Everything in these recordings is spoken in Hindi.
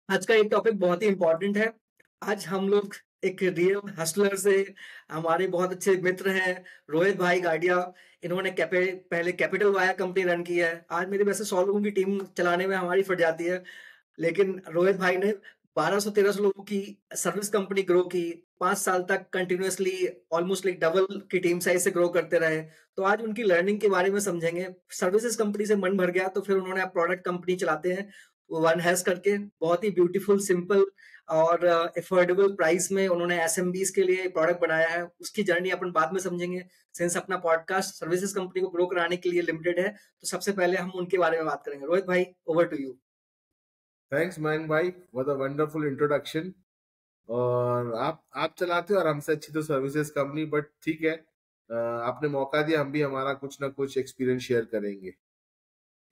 आज का एक टॉपिक बहुत ही इम्पोर्टेंट है। आज हम लोग एक रियल हस्टलर से हमारे बहुत अच्छे मित्र हैं रोहित भाई गाडिया। इन्होंने पहले कैपिटल वाया कंपनी रन की है। आज मेरी वैसे 100 लोगों की टीम चलाने में हमारी फट जाती है, लेकिन रोहित भाई ने 1200-1300 लोगों की सर्विस कंपनी ग्रो की। 5 साल तक कंटिन्यूअसली ऑलमोस्ट लाइक डबल की टीम साइज से ग्रो करते रहे। तो आज उनकी लर्निंग के बारे में समझेंगे। सर्विसेज कंपनी से मन भर गया तो फिर उन्होंने अब प्रोडक्ट कंपनी चलाते हैं वन हैज करके। बहुत ही ब्यूटीफुल, सिंपल और अफोर्डेबल प्राइस में उन्होंने एसएमबीज के लिए प्रोडक्ट बनाया है। उसकी जर्नी अपन बाद में समझेंगे। सिंस अपना पॉडकास्ट सर्विसेज कंपनी को ग्रो कराने के लिए लिमिटेड है, तो सबसे पहले हम उनके बारे में बात करेंगे। रोहित भाई, over to you. Thanks Mayank भाई फॉर द वंडरफुल इंट्रोडक्शन। और आप चलाते हो और हमसे अच्छी तो सर्विसेज कंपनी, बट ठीक है। आपने मौका दिया, हम भी हमारा कुछ ना कुछ एक्सपीरियंस शेयर करेंगे।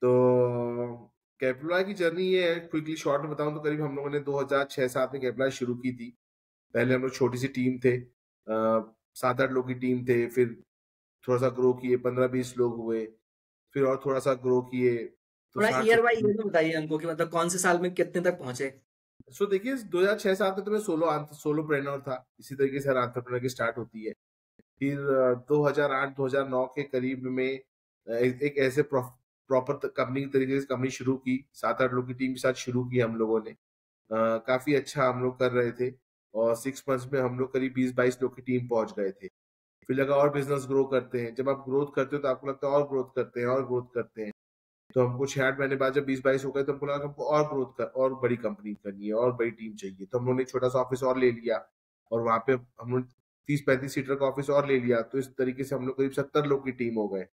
तो कैपिटलॉय की जर्नी ये है, क्विकली शॉर्ट में बताऊं तो करीब हम लोगों ने 2006-07 में कैपिटलॉय शुरू की थी। पहले हम लोग छोटी सी टीम थे, 7-8 लोग की टीम थे। फिर थोड़ा सा ग्रो किए, 15-20 लोग हुए। फिर और थोड़ा सा ग्रो किए तो थोड़ा ईयर बाय 60-70। ईयर में बताइए हमको कि मतलब कौन से साल में कितने तक पहुंचे। सो देखिए, 2006-07 में तो मैं सोलोप्रेन्योर था। इसी तरीके से हर एंटरप्रेन्योर की स्टार्ट होती है। फिर 2008-2009 के करीब में एक ऐसे प्रॉपर कंपनी की तरीके से कंपनी शुरू की। 7-8 लोग की टीम के साथ शुरू की हम लोगों ने। काफी अच्छा हम लोग कर रहे थे, और 6 मंथ्स में हम लोग करीब 20-22 लोग की टीम पहुंच गए थे। फिर लगा और बिजनेस ग्रो करते हैं। जब आप ग्रोथ करते हो तो आपको लगता है और ग्रोथ करते हैं और ग्रोथ करते हैं। तो हमको 6-8 महीने बाद जब 20-22 हो गए तो हमको लगा कि हमको और ग्रोथ कर और बड़ी कंपनी करनी है और बड़ी टीम चाहिए। तो हम लोगों ने एक छोटा सा ऑफिस और ले लिया, और वहां पे हम लोग 30-35 सीटर का ऑफिस और ले लिया। तो इस तरीके से हम लोग करीब 70 लोग की टीम हो गए।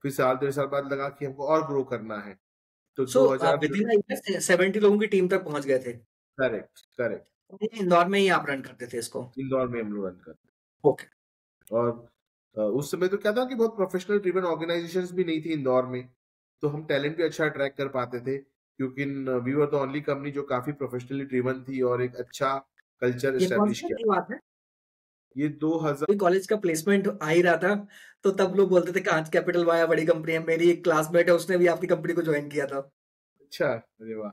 फिर साल 1.5 साल बाद लगा कि हमको और ग्रो करना है। तो सो 2000, विद इन ईयर 70 लोगों की टीम तक पहुंच गए थे। करेक्ट करेक्ट, ये इंदौर में ही आप रन करते थे इसको? इंदौर में हम लोग रन करते ओके। हैं। और उस समय तो क्या था कि बहुत प्रोफेशनल ड्रिवन ऑर्गेनाइजेशंस भी नहीं थी इंदौर में। तो हम टैलेंट भी अच्छा अट्रैक्ट कर पाते थे, क्योंकि we were the only company जो काफी प्रोफेशनली ड्रिवन थी और एक अच्छा कल्चर ये कौन एस्टेब्लिश सी किया। की बात है? ये 2000। कोई कॉलेज का प्लेसमेंट आ ही रहा था, तो तब लोग बोलते थे कि आज कैपिटल वाया बड़ी कंपनी है। मेरी एक क्लासमेट है, उसने भी आपकी कंपनी को ज्वाइन किया था। अच्छा, अरे वाह।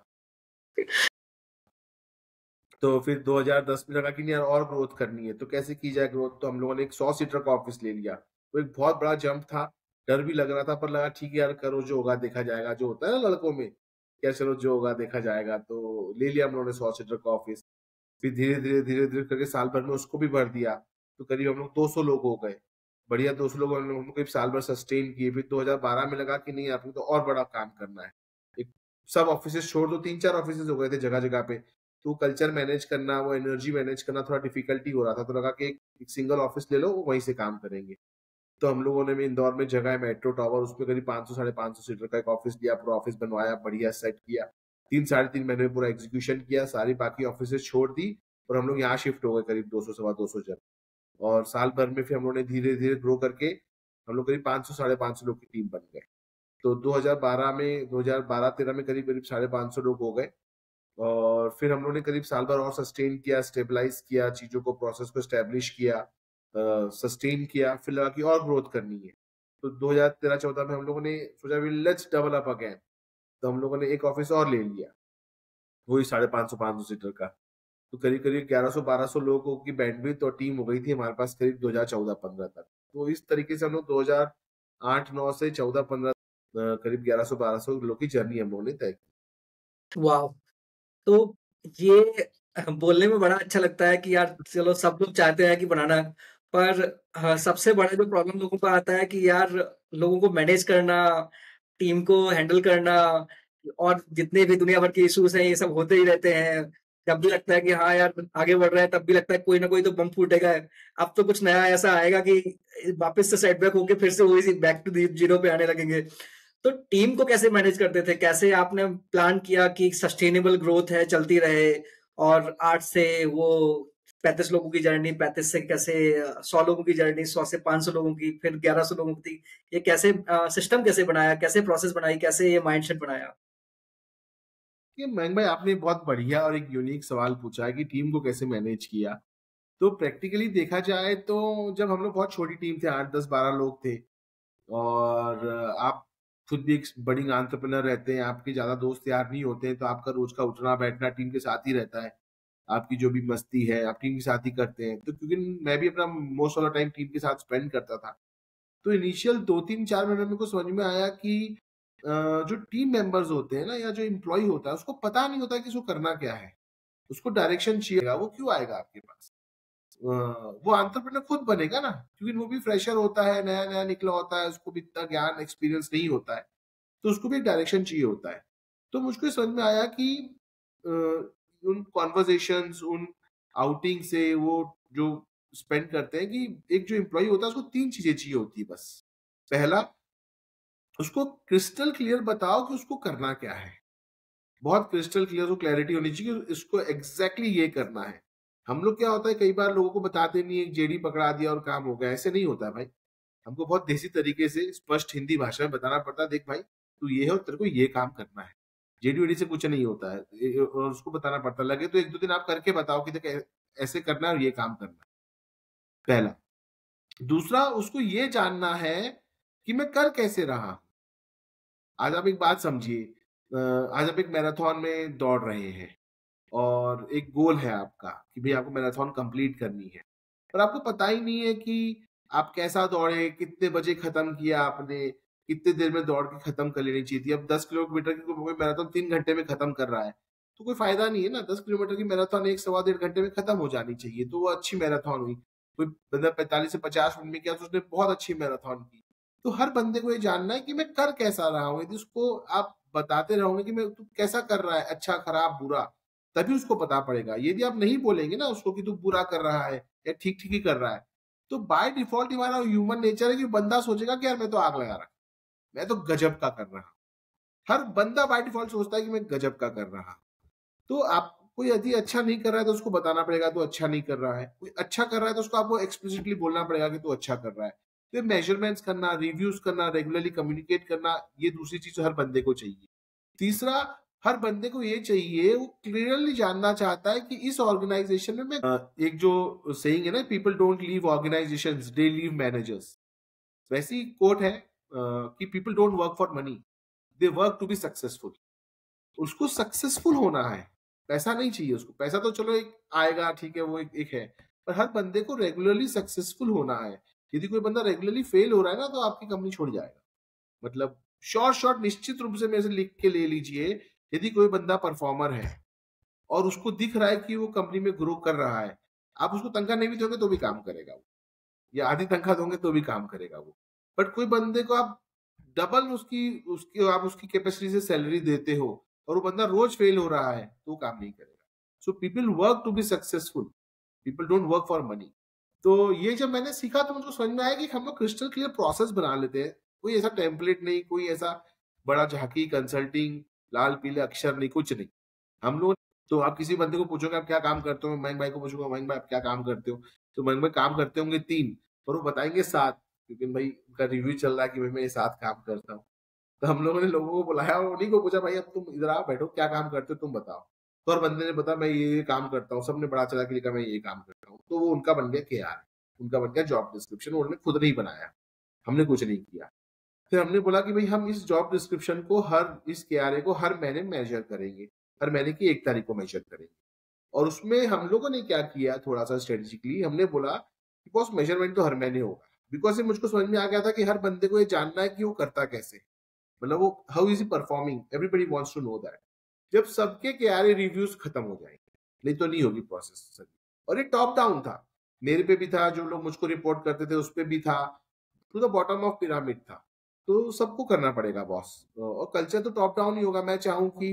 तो फिर 2010 में लगा कि नहीं यार, और ग्रोथ करनी है तो कैसे की जाए ग्रोथ। तो हम लोगों ने एक 100 सीटर का ऑफिस ले लिया। तो एक बहुत बड़ा जंप था, डर भी लग रहा था, पर लगा ठीक है यार, करो जो होगा देखा जाएगा। जो होता है ना लड़कों में, क्या चलो जो होगा देखा जाएगा। तो ले लिया हम लोगों ने 100 सीटर का ऑफिस। फिर धीरे धीरे करके साल भर में उसको भी भर दिया। तो करीब हम लोग 200 लोग हो गए। बढ़िया 200 लोग हम लोग करीब साल भर सस्टेन किए। फिर 2012 में लगा कि नहीं, आपको तो और बड़ा काम करना है। एक सब ऑफिस छोड़ दो, 3-4 ऑफिस हो गए थे जगह जगह पे। तो कल्चर मैनेज करना, वो एनर्जी मैनेज करना थोड़ा डिफिकल्टी हो रहा था। तो लगा कि एक सिंगल ऑफिस ले लो, वहीं से काम करेंगे। तो हम लोगों ने भी इंदौर में जगह है मेट्रो टावर, उसमें करीब 500-550 सीटर का एक ऑफिस लिया। पूरा ऑफिस बनवाया, बढ़िया सेट किया। 3-3.5 महीने में पूरा एग्जीक्यूशन किया, सारी बाकी ऑफिस छोड़ दी। और हम लोग यहाँ शिफ्ट हो गए, करीब 200-250 जन। और साल भर में फिर हम लोग ने धीरे धीरे ग्रो करके हम लोग करीब 500-550 लोग की टीम बन गए। तो 2012-13 में करीब करीब 550 लोग हो गए। और फिर हम लोग ने करीब साल भर और सस्टेन किया, स्टेबलाइज किया चीजों को, प्रोसेस को स्टेब्लिश किया, सस्टेन किया। फिर लगा कि और ग्रोथ करनी है। तो 2013-14 में हम लोगों ने सोचा लेट्स डबल अप अगेन। तो हम लोगों ने एक ऑफिस और ले लिया, वही 550-500 सीटर का। तो करीब करीब 1100-1200 लोगों की बैंडविड्थ और टीम हो गई थी हमारे पास करीब 2014-15 तक। तो इस तरीके से हम लोग 2008-9 से 14-15 करीब 1100-1200 लोग की जर्नी हम लोगों ने तय की। वाह! तो ये बोलने में बड़ा अच्छा लगता है कि यार चलो सब लोग चाहते हैं कि बनाना, पर सबसे बड़ा जो प्रॉब्लम लोगों को आता है कि यार लोगों को मैनेज करना, टीम को हैंडल करना, और जितने भी दुनिया भर के इश्यूज हैं ये सब होते ही रहते हैं। जब भी लगता है कि हाँ यार आगे बढ़ रहा है, तब भी लगता है कोई ना कोई तो बम फूटेगा। अब तो कुछ नया ऐसा आएगा कि वापस से सेटबैक होके फिर से वही बैक टू जीरो पे आने लगेंगे। तो टीम को कैसे मैनेज करते थे? कैसे आपने प्लान किया कि सस्टेनेबल ग्रोथ है, चलती रहे, और 8 से वो 35 लोगों की जर्नी, 35 से कैसे 100 लोगों की जर्नी, 100 से 500 लोगों की, फिर 1100 लोगों की। ये कैसे सिस्टम कैसे बनाया, कैसे प्रोसेस बनाई, कैसे ये माइंडसेट बनाया? कि मयंक भाई, आपने बहुत बढ़िया और एक यूनिक सवाल पूछा है कि टीम को कैसे मैनेज किया। तो प्रैक्टिकली देखा जाए तो जब हम लोग बहुत छोटी टीम थे, 8-10-12 लोग थे, और आप खुद भी एक बडिंग एंटरप्रेन्योर रहते हैं, आपके ज़्यादा दोस्त यार नहीं होते हैं, तो आपका रोज़ का उठना-बैठना टीम के साथ ही रहता है। आपकी जो भी मस्ती है, आप टीम के साथ ही करते हैं। तो क्योंकि मैं भी अपना most of the time team के साथ स्पेंड करता था। तो इनिशियल 2-3-4 महीने में मेरे को समझ में आया कि जो टीम मेंबर्स होते हैं ना या जो एम्प्लॉयी होता है, उसको पता नहीं होता है कि उसको करना क्या है। उसको डायरेक्शन चाहिए, वो क्यों आएगा आपके पास? वो एंटरप्रेन्योर खुद बनेगा ना, क्योंकि वो भी फ्रेशर होता है, नया-नया निकला होता है, उसको भी इतना ज्ञान, एक्सपीरियंस नहीं होता है, तो उसको भी एक डायरेक्शन चाहिए होता है। तो मुझको ये समझ में आया कि अ, उन कन्वर्सेशंस, उन आउटिंग से वो जो स्पेंड करते हैं कि एक जो एम्प्लॉयी होता है, उसको 3 चीज़ें चाहिए होती है बस। पहला, उसको क्रिस्टल क्लियर बताओ कि उसको करना क्या है। बहुत क्रिस्टल क्लियर और क्लैरिटी होनी चाहिए कि इसको एग्जैक्टली ये करना है। हम लोग क्या होता है कई बार लोगों को बताते नहीं है, एक जेडी पकड़ा दिया और काम हो गया, ऐसे नहीं होता है भाई। हमको बहुत देसी तरीके से स्पष्ट हिंदी भाषा में बताना पड़ता है, देख भाई तू ये है और तेरे को ये काम करना है। जेडी वेडी से कुछ नहीं होता है। और उसको बताना पड़ता है, लगे तो 1-2 दिन आप करके बताओ कि देख ऐसे करना है और ये काम करना है। पहला। दूसरा, उसको ये जानना है कि मैं कर कैसे रहा। आज आप एक बात समझिए, आज आप एक मैराथन में दौड़ रहे हैं और एक गोल है आपका कि भई आपको मैराथन कंप्लीट करनी है। पर आपको पता ही नहीं है कि आप कैसा दौड़े, कितने बजे खत्म किया आपने, कितनी देर में दौड़ के खत्म कर लेनी चाहिए थी। अब 10 किलोमीटर की कोई मैराथन 3 घंटे में खत्म कर रहा है, तो कोई फ़ायदा नहीं है ना। 10 किलोमीटर की मैराथन 1 सवा डेढ़ घंटे में खत्म हो जानी चाहिए, तो वो अच्छी मैराथन हुई। कोई बंदा 45 से 50 मिनट में किया तो उसने बहुत अच्छी मैराथन की। तो हर बंदे को ये जानना है कि मैं कर कैसा रहा हूँ। यदि उसको आप बताते रहोगे कि मैं तू कैसा कर रहा है, अच्छा, खराब, बुरा, तभी उसको पता पड़ेगा। यदि आप नहीं बोलेंगे ना उसको कि तू बुरा कर रहा है या ठीक-ठीक ही कर रहा है, तो बाय डिफ़ॉल्ट हमारा ह्यूमन नेचर है कि बंदा सोचेगा कि यार मैं तो आग लगा रहा हूँ, मैं तो गज़ब का कर रहा हूँ। हर बंदा बाय डिफ़ॉल्ट सोचता है कि मैं गज़ब का कर रहा हूँ। तो आप कोई यदि अच्छा नहीं कर रहा है तो उसको बताना पड़ेगा तू अच्छा नहीं कर रहा है। कोई अच्छा कर रहा है तो उसको आपको एक्सप्लिसिटली बोलना पड़ेगा कि तू अच्छा कर रहा है। तो ये मेज़रमेंट्स करना, रिव्यूज़ करना, रेगुलरली कम्युनिकेट करना, ये दूसरी चीज़ हर बंदे को चाहिए। तीसरा, हर बंदे को ये चाहिए, वो क्लियरली जानना चाहता है कि इस ऑर्गेनाइज़ेशन में मैं एक जो सेइंग है ना, people don't leave organisations, they leave managers. वैसी कोट है कि people don't work for money, they work to be successful. उसको सक्सेसफुल होना है, पैसा नहीं चाहिए उसको। पैसा तो चलो एक आएगा, ठीक है, वो एक है। पर हर बंदे को रेगुलरली सक्सेसफुल होना है। यदि कोई बंदा रेगुलरली फेल हो रहा है ना, तो आपकी कंपनी छोड़ जाएगा। मतलब शॉर्ट निश्चित रूप से मेरे से लिख के ले लीजिए, यदि कोई बंदा परफॉर्मर है और उसको दिख रहा है कि वो कंपनी में ग्रो कर रहा है, आप उसको तनख्वाह नहीं भी दोगे तो भी काम करेगा वो, या आधी तनख्वाह दोगे तो भी काम करेगा वो। बट कोई बंदे को आप डबल उसकी उसकी आप उसकी कैपेसिटी से सैलरी देते हो और वो बंदा रोज फेल हो रहा है, तो वो काम नहीं करेगा। So people work to be successful, people don't work for money. तो ये जब मैंने सीखा तो मुझको समझ में आया कि हम लोग क्रिस्टल क्लियर प्रोसेस बना लेते हैं। कोई ऐसा टेम्पलेट नहीं, कोई ऐसा बड़ा झांकी कंसल्टिंग, लाल पीले अक्षर नहीं, कुछ नहीं। हम लोग, तो आप किसी बंदे को पूछोगे आप क्या काम करते हो? मयंक भाई को पूछूँगा, मयंक भाई आप क्या काम करते हो? तो मयंक भाई काम करते होंगे 3, और वो बताएँगे 7, क्योंकि भाई उनका रिव्यू चल रहा है कि भाई मैं ये 7 काम करता हूँ। तो हम लोगों ने लोगों को बुलाया और उन्हीं को पूछा, भाई अब तुम इधर आओ, बैठो, क्या काम करते हो तुम बताओ? तो हर बंदे ने बताया मैं ये काम करता हूँ, सबने बढ़ा चढ़ा के लिखा मैं ये काम करता हूँ। तो वो उनका बन गया केआर, उनका बन गया जॉब डिस्क्रिप्शन, उन्होंने खुद नहीं बनाया, हमने कुछ नहीं किया। फिर हमने बोला कि भई हम इस जॉब डिस्क्रिप्शन को इस केआरए को हर महीने मेज़र करेंगे। हर महीने की 1 तारीख को मेज़र करेंगे। और उसमें हम लोगों ने क्या किया, थोड़ा-सा स्ट्रेटेजिकली हमने बोला कि बॉस मेज़रमेंट तो हर महीने होगा। बिकॉज़ ये मुझको समझ में आ गया था कि हर बंदे को ये जानना है कि वो करता कैसे है। मतलब वो how is he performing? Everybody wants to know that. जब सबके केआरए रिव्यूज़ खत्म हो जाएँगे, नहीं तो नहीं होगी प्रोसेस सही। और ये टॉप डाउन था। मेरे पे भी था, जो लोग मुझको रिपोर्ट करते थे उस पे भी था। To the bottom of pyramid था। तो सबको करना पड़ेगा बॉस। और कल्चर तो टॉप डाउन ही होगा। मैं चाहूँ कि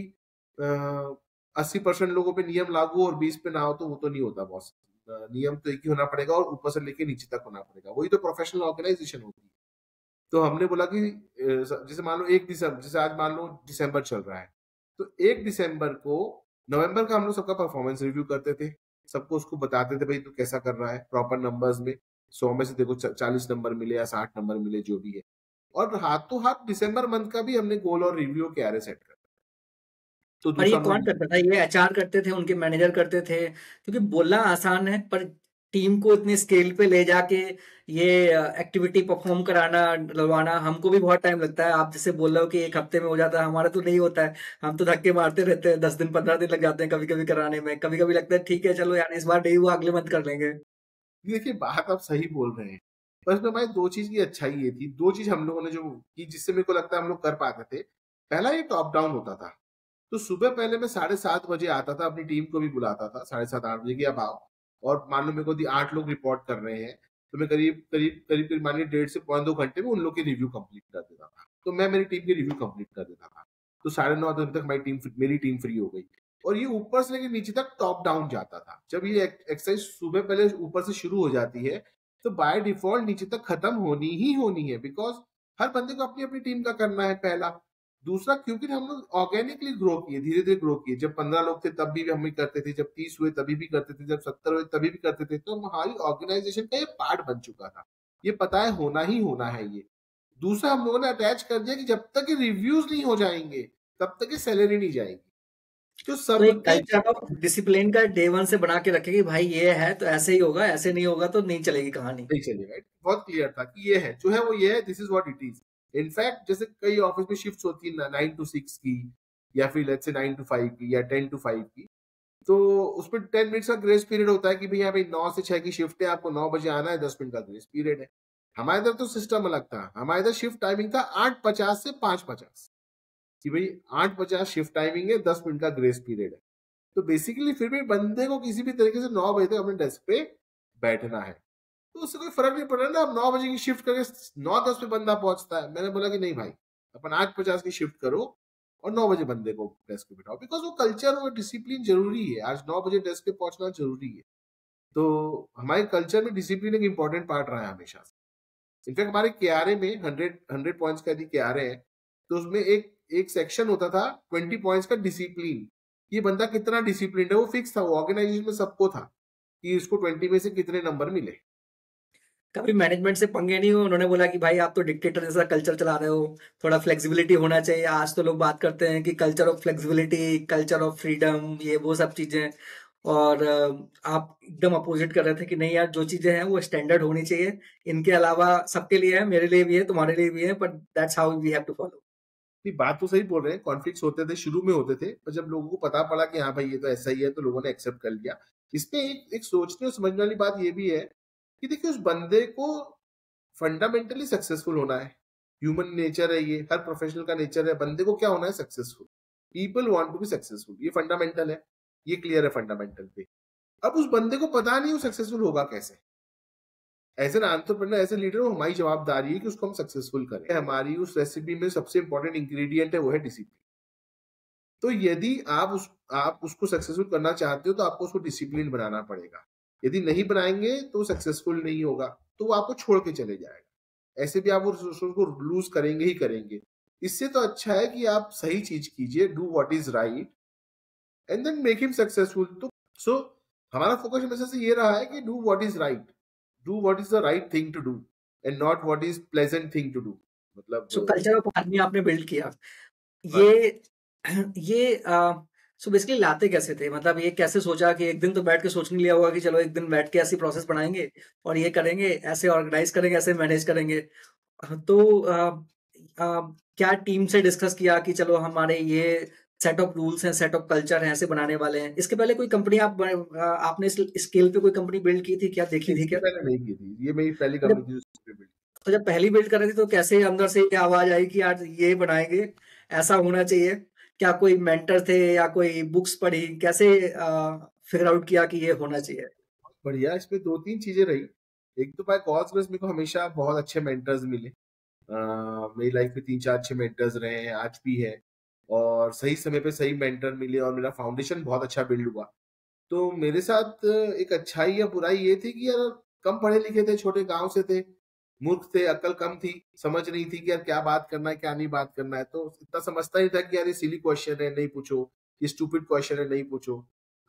80% लोगों पे नियम लागू और 20 पे ना हो, तो वो तो नहीं होता बॉस। नियम तो एक ही होना पड़ेगा और ऊपर से लेके नीचे तक होना पड़ेगा। वही तो प्रोफेशनल ऑर्गेनाइजेशन होती है। तो हमने बोला कि जैसे मान लो 1 दिसंबर, जैसे आज मान लो दिसंबर चल रहा है, तो 1 दिसंबर को, नवंबर का हम लोग सबका परफॉर्मेंस रिव्यू करते थे। सबको उसको बताते थे, भाई तू कैसा कर रहा है प्रॉपर नंबर्स में। 100 में से देखो 40 नंबर मिले या 60 नंबर मिले, जो भी है। और हाथों हाथ दिसंबर मंथ का भी हमने गोल और रिव्यू केआरए सेट कर। तो और ये दूसरा हम कौन लोग, करता था? ये एचआर करते थे, उनके मैनेजर करते थे? क्योंकि बोलना आसान है, पर टीम को इतने स्केल पे ले जाके ये एक्टिविटी परफॉर्म कराना, डलवाना हमको भी बहुत टाइम लगता है। आप जैसे बोल रहे हो कि 1 हफ्ते में हो जाता है, हमारा तो नहीं होता है। हम तो धक्के मारते रहते हैं, 10 दिन 15 दिन लग जाते हैं कभी-कभी कराने में। कभी-कभी लगता है ठीक है चलो यार इस बार नहीं हुआ, अगले मंथ कर लेंगे। देखिए बात आप सही बोल रहे हैं, पर इसमें हमारी दो चीज की अच्छाई ये थी, दो चीज हम लोगों ने जो की जिससे मेरे को लगता है हम लोग कर पाते थे। पहला ये टॉप डाउन होता था, तो सुबह पहले मैं 7:30 बजे आता था, अपनी टीम को भी बुलाता था 7:30-8 बजे की अब आओ। और मान लो मेरे को 8 लोग रिपोर्ट कर रहे हैं, तो मैं करीब करीब करीब करीब मानिए 1.5 से 2 घंटे में उन लोग की रिव्यू कंप्लीट कर देता था। तो मैं मेरी टीम की रिव्यू कंप्लीट कर देता था, तो 9:30 बजे तक मेरी टीम फ्री हो गई। और ये ऊपर से लेकर नीचे तक टॉप डाउन जाता था। जब ये एक्सरसाइज सुबह पहले ऊपर से शुरू हो जाती है, तो बाय डिफॉल्ट नीचे तक खत्म होनी ही होनी है, बिकॉज हर बंदे को अपनी अपनी टीम का करना है पहला। दूसरा, क्योंकि हम लोग ऑर्गेनिकली ग्रो किए, धीरे धीरे ग्रो किए। जब 15 लोग थे तब भी हम ही करते थे, जब 30 हुए तभी भी करते थे, जब 70 हुए तभी भी करते थे। तो हमारी ऑर्गेनाइजेशन का ये पार्ट बन चुका था, ये पता है होना ही होना है ये। दूसरा, हम लोगों ने अटैच कर दिया कि जब तक ये रिव्यूज नहीं हो जाएंगे तब तक ये सैलरी नहीं जाएगी। तो तो एक सबके कल्चर ऑफ डिसिप्लिन का डे वन से बना के रखे कि भाई ये है तो ऐसे ही होगा, ऐसे नहीं होगा तो नहीं चलेगी कहानी। नहीं चलेगा, बहुत क्लियर था कि ये है जो है वो ये है, this is what it is. In fact जैसे कई ऑफिस में शिफ्ट होती है 9 to 6 की, या फिर लेट्स से 9 to 5 की, या 10 to 5 की, तो उसमें 10 मिनट्स का ग्रेस पीरियड होता है कि भैया भाई 9 से 6 की शिफ्ट है, आपको 9 बजे आना है, 10 मिनट का ग्रेस पीरियड है। हमारे इधर तो सिस्टम अलग था, हमारे इधर शिफ्ट टाइमिंग था 8:50 से 5:50, कि भाई 8:50 शिफ्ट टाइमिंग है, 10 मिनट का ग्रेस पीरियड है। तो बेसिकली फिर भी बंदे को किसी भी तरीके से 9 बजे तक अपने डेस्क पे बैठना है, तो उससे कोई फर्क नहीं पड़ रहा ना। अब 9 बजे की शिफ्ट करके 9:10 पे बंदा पहुंचता है, मैंने बोला कि नहीं भाई, अपन 8:50 की शिफ्ट करो और 9 बजे बंदे को डेस्क पे बिठाओ, बिकॉज वो कल्चर और डिसिप्लिन जरूरी है। आज 9 बजे डेस्क पे पहुंचना जरूरी है। तो हमारे कल्चर में डिसिप्लिन एक इंपॉर्टेंट पार्ट रहा है हमेशा से। इनफैक्ट हमारे केआरए में 100 पॉइंट्स का यदि केआरए है, तो उसमें एक एक सेक्शन होता था 20 पॉइंट्स का डिसिप्लिन। ये बंदा कितना डिसिप्लिन है वो फिक्स था, वो ऑर्गेनाइजेशन में सबको था कि इसको 20 में से कितने नंबर मिले। कभी मैनेजमेंट से पंगे नहीं हुए? उन्होंने बोला कि भाई आप तो डिक्टेटर जैसा कल्चर चला रहे हो, थोड़ा फ्लेक्सिबिलिटी होना चाहिए। आज तो लोग बात करते हैं कि culture of flexibility, culture of freedom, ये वो सब चीजें। और आप एकदम अपोजिट कर रहे थे कि नहीं यार जो चीजें हैं वो स्टैंडर्ड होनी चाहिए, इनके अलावा सबके लिए है, मेरे लिए भी है, तुम्हारे लिए भी है, but that's how we have to follow. नहीं, बात तो सही बोल रहे हैं, कॉन्फ्लिक्ट्स होते थे, शुरू में होते थे, पर जब लोगों को पता पड़ा कि हाँ भाई ये तो ऐसा ही है, तो लोगों ने एक्सेप्ट कर लिया। इसमें एक सोचने और समझने वाली बात ये भी है कि देखिए उस बंदे को फंडामेंटली सक्सेसफुल होना है। ह्यूमन नेचर है ये, हर प्रोफेशनल का नेचर है, बंदे को क्या होना है? Successful. People want to be successful, ये फंडामेंटल है, ये क्लियर है फंडामेंटल पे। अब उस बंदे को पता नहीं वो सक्सेसफुल होगा कैसे। As an entrepreneur, as a leader, हमारी जवाबदारी है कि उसको हम सक्सेसफुल करें। हमारी उस रेसिपी में सबसे इंपॉर्टेंट इंग्रेडिएंट है, वो है डिसिप्लिन। तो यदि आप उसको सक्सेसफुल करना चाहते हो तो आपको उसको डिसिप्लिन बनाना पड़ेगा। यदि नहीं बनाएंगे तो सक्सेसफुल नहीं होगा, तो वो आपको छोड़ के चले जाएगा। ऐसे भी आप वो रिसोर्स को लूज करेंगे ही करेंगे। इससे तो अच्छा है कि आप सही चीज कीजिए, do what is right and then make him successful. तो सो हमारा फोकस हमेशा से ये रहा है कि do what is right, do what is the right thing to do and not what is pleasant thing to do. So मतलब कल्चर ऑफ आर्मी आपने बिल्ड किया। बस ये ये सो बेसिकली लाते कैसे थे? मतलब ये कैसे सोचा कि एक दिन तो बैठ के सोच नहीं लिया होगा कि चलो एक दिन बैठ के ऐसी प्रोसेस बनाएंगे और ये करेंगे, ऐसे ऑर्गेनाइज करेंगे, ऐसे मैनेज करेंगे। तो क्या टीम से डिस्कस किया कि चलो हमारे ये सेट ऑफ रूल्स हैं, सेट ऑफ कल्चर हैं, ऐसे बनाने वाले हैं? इसके पहले कोई कंपनी आपने इस स्केल पे कोई कंपनी बिल्ड की थी क्या, देखी नहीं, थी इससे क्या? पहले नहीं की थी, ये मेरी पहली तो कंपनी जब थी जिस पे build तो जब पहली बिल्ड कर रहे थे तो कैसे अंदर से ये आवाज आई कि यार ये बनाएंगे, ऐसा होना चाहिए? क्या कोई मेंटर थे या कोई बुक्स पढ़ी, कैसे फिगर आउट किया कि ये होना चाहिए? बढ़िया। इसमें 2-3 चीजें रही। एक तो बाय गॉड्स ग्रेस मेरे को हमेशा बहुत अच्छे मेंटर्स मिले। मेरी लाइफ में 3-4 अच्छे मेंटर्स रहे हैं, आज भी है। और सही समय पे सही मेंटर मिले और मेरा फाउंडेशन बहुत अच्छा बिल्ड हुआ। तो मेरे साथ एक अच्छाई या बुराई ये थी कि यार कम पढ़े लिखे थे, छोटे गांव से थे, मूर्ख थे, अक्ल कम थी, समझ नहीं थी कि यार क्या बात करना है क्या नहीं बात करना है। तो इतना समझता ही था कि यार ये सिली क्वेश्चन है नहीं पूछो, ये स्टूपिड क्वेश्चन है नहीं पूछो,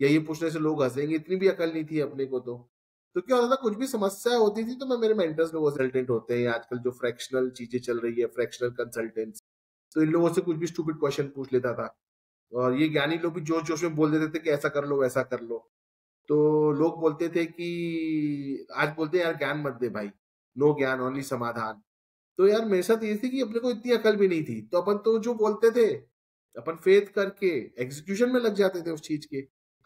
या ये पूछने से लोग हंसेंगे, इतनी भी अकल नहीं थी अपने को। तो क्या होता था, कुछ भी समस्या होती थी तो मैं मेरे मेंटर्स लोग कंसल्टेंट होते हैं आजकल जो फ्रैक्शनल चीजें चल रही है, फ्रैक्शनल कंसल्टेंट्स, तो इन लोगों से कुछ भी स्टूपिड क्वेश्चन पूछ लेता था। और ये ज्ञानी लोग भी जोश जोश में बोल देते थे कि ऐसा कर लो वैसा कर लो। तो लोग बोलते थे कि आज बोलते हैं यार ज्ञान मत दे भाई, नो ज्ञान ओनली समाधान। तो यार मेरे साथ ये थी कि अपने को इतनी अकल भी नहीं थी, तो अपन तो जो बोलते थे, अपन फेथ करके एग्जीक्यूशन में लग जाते थे उस चीज के।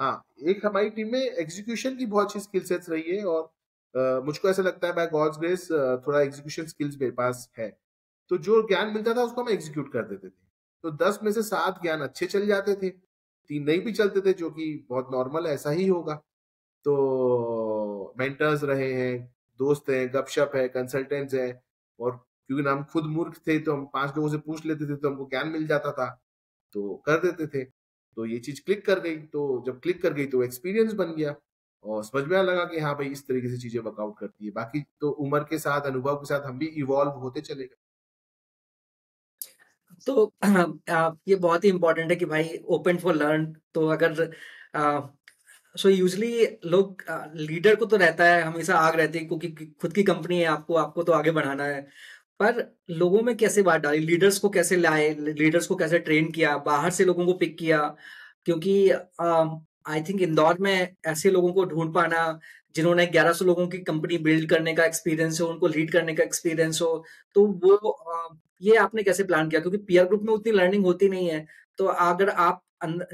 हाँ, एक हमारी टीम में एग्जीक्यूशन की बहुत अच्छी स्किल सेट्स रही है, और मुझको ऐसा लगता है बाय गॉड्स ग्रेस थोड़ा एग्जीक्यूशन स्किल्स मेरे पास है। तो जो ज्ञान मिलता था उसको हम एग्जीक्यूट कर देते थे। तो 10 में से 7 ज्ञान अच्छे चल जाते थे, 3 नहीं भी चलते थे, जो कि बहुत नॉर्मल है, ऐसा ही होगा। तो मेंटर्स रहे हैं, दोस्त हैं, गपशप है, कंसल्टेंट्स हैं, और क्योंकि हम खुद मूर्ख थे तो हम 5 लोगों से पूछ लेते थे तो हमको ज्ञान मिल जाता था, तो कर देते थे। तो ये चीज़ क्लिक कर गई, तो जब क्लिक कर गई तो एक्सपीरियंस बन गया और समझ में आने लगा कि हाँ भाई इस तरीके से चीज़ें वर्कआउट करती है। बाकी तो उम्र के साथ, अनुभव के साथ हम भी इवॉल्व होते चले गए। तो ये बहुत ही इम्पोर्टेंट है कि भाई ओपन फॉर लर्न। तो अगर सो यूजुअली लोग लीडर को तो रहता है, हमेशा आग रहती है क्योंकि खुद की कंपनी है, आपको आपको तो आगे बढ़ाना है। पर लोगों में कैसे बात डाली, लीडर्स को कैसे लाए, लीडर्स को कैसे ट्रेन किया, बाहर से लोगों को पिक किया? क्योंकि आई थिंक इंदौर में ऐसे लोगों को ढूंढ पाना जिन्होंने 1100 लोगों की कंपनी बिल्ड करने का एक्सपीरियंस हो, उनको लीड करने का एक्सपीरियंस हो, तो वो ये आपने कैसे प्लान किया? क्योंकि पीयर ग्रुप में उतनी लर्निंग होती नहीं है। तो अगर आप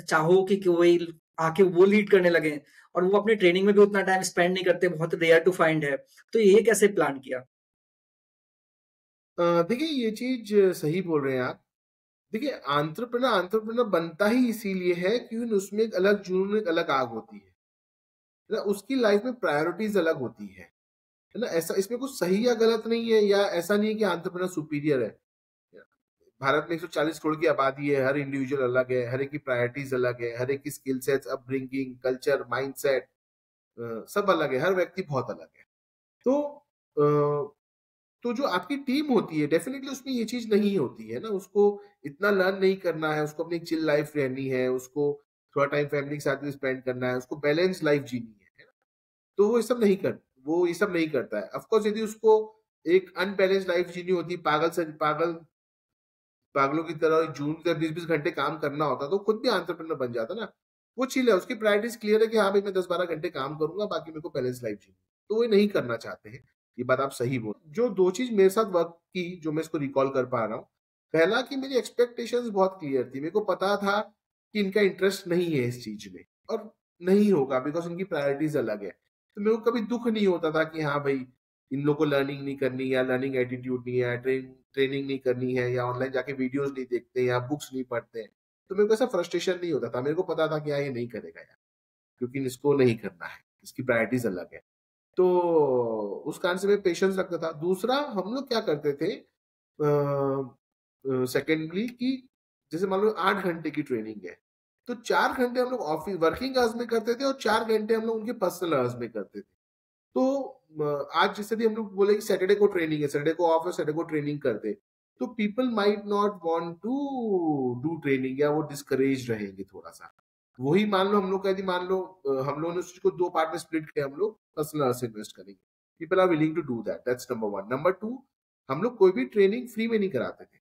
चाहो कि कोई आके वो लीड करने लगे और वो अपने ट्रेनिंग में भी उतना टाइम स्पेंड नहीं करते, बहुत रेयर टू फाइंड है, तो ये कैसे प्लान किया? देखिए ये चीज़ सही बोल रहे हैं आप। देखिए एंटरप्रेन्योर एंटरप्रेन्योर बनता ही इसीलिए है क्योंकि उसमें एक अलग जुनून, एक अलग आग होती है ना? उसकी लाइफ में प्रायोरिटीज अलग होती है ना? ऐसा इसमें कुछ सही या गलत नहीं है, या ऐसा नहीं है कि एंटरप्रेन्योर सुपीरियर है। भारत में 140 करोड़ की आबादी है, हर इंडिविजुअल अलग है, हर एक की प्रायोरिटीज अलग है, हर एक की skill sets, upbringing, culture, mindset सब अलग है, हर व्यक्ति बहुत अलग है। तो अ, तो जो आपकी टीम होती है डेफिनेटली उसमें ये चीज नहीं होती है ना, उसको इतना लर्न नहीं करना है, उसको अपनी चिल लाइफ रहनी है, उसको थोड़ा टाइम फैमिली के साथ भी स्पेंड करना है, उसको बैलेंस लाइफ जीनी है ना? तो वो ये सब नहीं करता है। ऑफ कोर्स यदि उसको एक अनबैलेंस लाइफ जीनी होती, पागलों की तरह जून से 20-20 घंटे काम करना होता, तो खुद भी एंटरप्रेन्योर बन जाता ना। वो चिल है, उसकी प्रायोरिटीज क्लियर है कि हाँ भाई मैं 10-12 घंटे काम करूंगा, बाकी मेरे को बैलेंस लाइफ जीनी। तो वो नहीं करना चाहते हैं। ये बात आप सही बोल। जो 2 चीज़ मेरे साथ वर्क की, जो मैं इसको रिकॉल कर पा रहा हूँ। पहला कि मेरी एक्सपेक्टेशंस बहुत क्लियर थी। मेरे को पता था कि इनका इंटरेस्ट नहीं है इस चीज़ में, और नहीं होगा बिकॉज़ इनकी प्रायोरिटीज़ अलग है। तो मेरे को कभी दुःख नहीं होता था कि हाँ भाई, इन लोगों को लर्निंग नहीं करनी, या लर्निंग एटीट्यूड नहीं है, ट्रेनिंग नहीं करनी है, या ऑनलाइन जाके वीडियोज़ नहीं देखते, या बुक्स नहीं पढ़ते हैं। तो मेरे को ऐसा फ्रस्ट्रेशन नहीं होता था। मेरे को पता था कि हाँ, ये नहीं करेगा यार, क्योंकि इसको नहीं करना है, इसकी प्रायोरिटीज़ अलग है। तो उस कारण से मैं पेशेंस रखता था। दूसरा, हम लोग क्या करते थे सेकेंडली कि जैसे मान लो 8 घंटे की ट्रेनिंग है, तो 4 घंटे हम लोग ऑफिस वर्किंग आवर्स में करते थे, और 4 घंटे हम लोग उनके पर्सनल आवर्स में करते थे। तो आज जैसे भी हम लोग बोले कि सैटरडे को ट्रेनिंग है, सैटरडे को ऑफ है, सैटरडे को ट्रेनिंग कर दे, तो people might not want to do training, या वो डिस्करेज रहेंगे थोड़ा सा। वही मान लो हम लोग, यदि मान लो हम लोगों ने उस चीज को 2 पार्ट में स्प्लिट किया, हम लोग पर्सनल आवर्स इन्वेस्ट करेंगे। People are willing to do that, that's number 1। Number 2, हम लोग कोई भी ट्रेनिंग फ्री में नहीं कराते थे।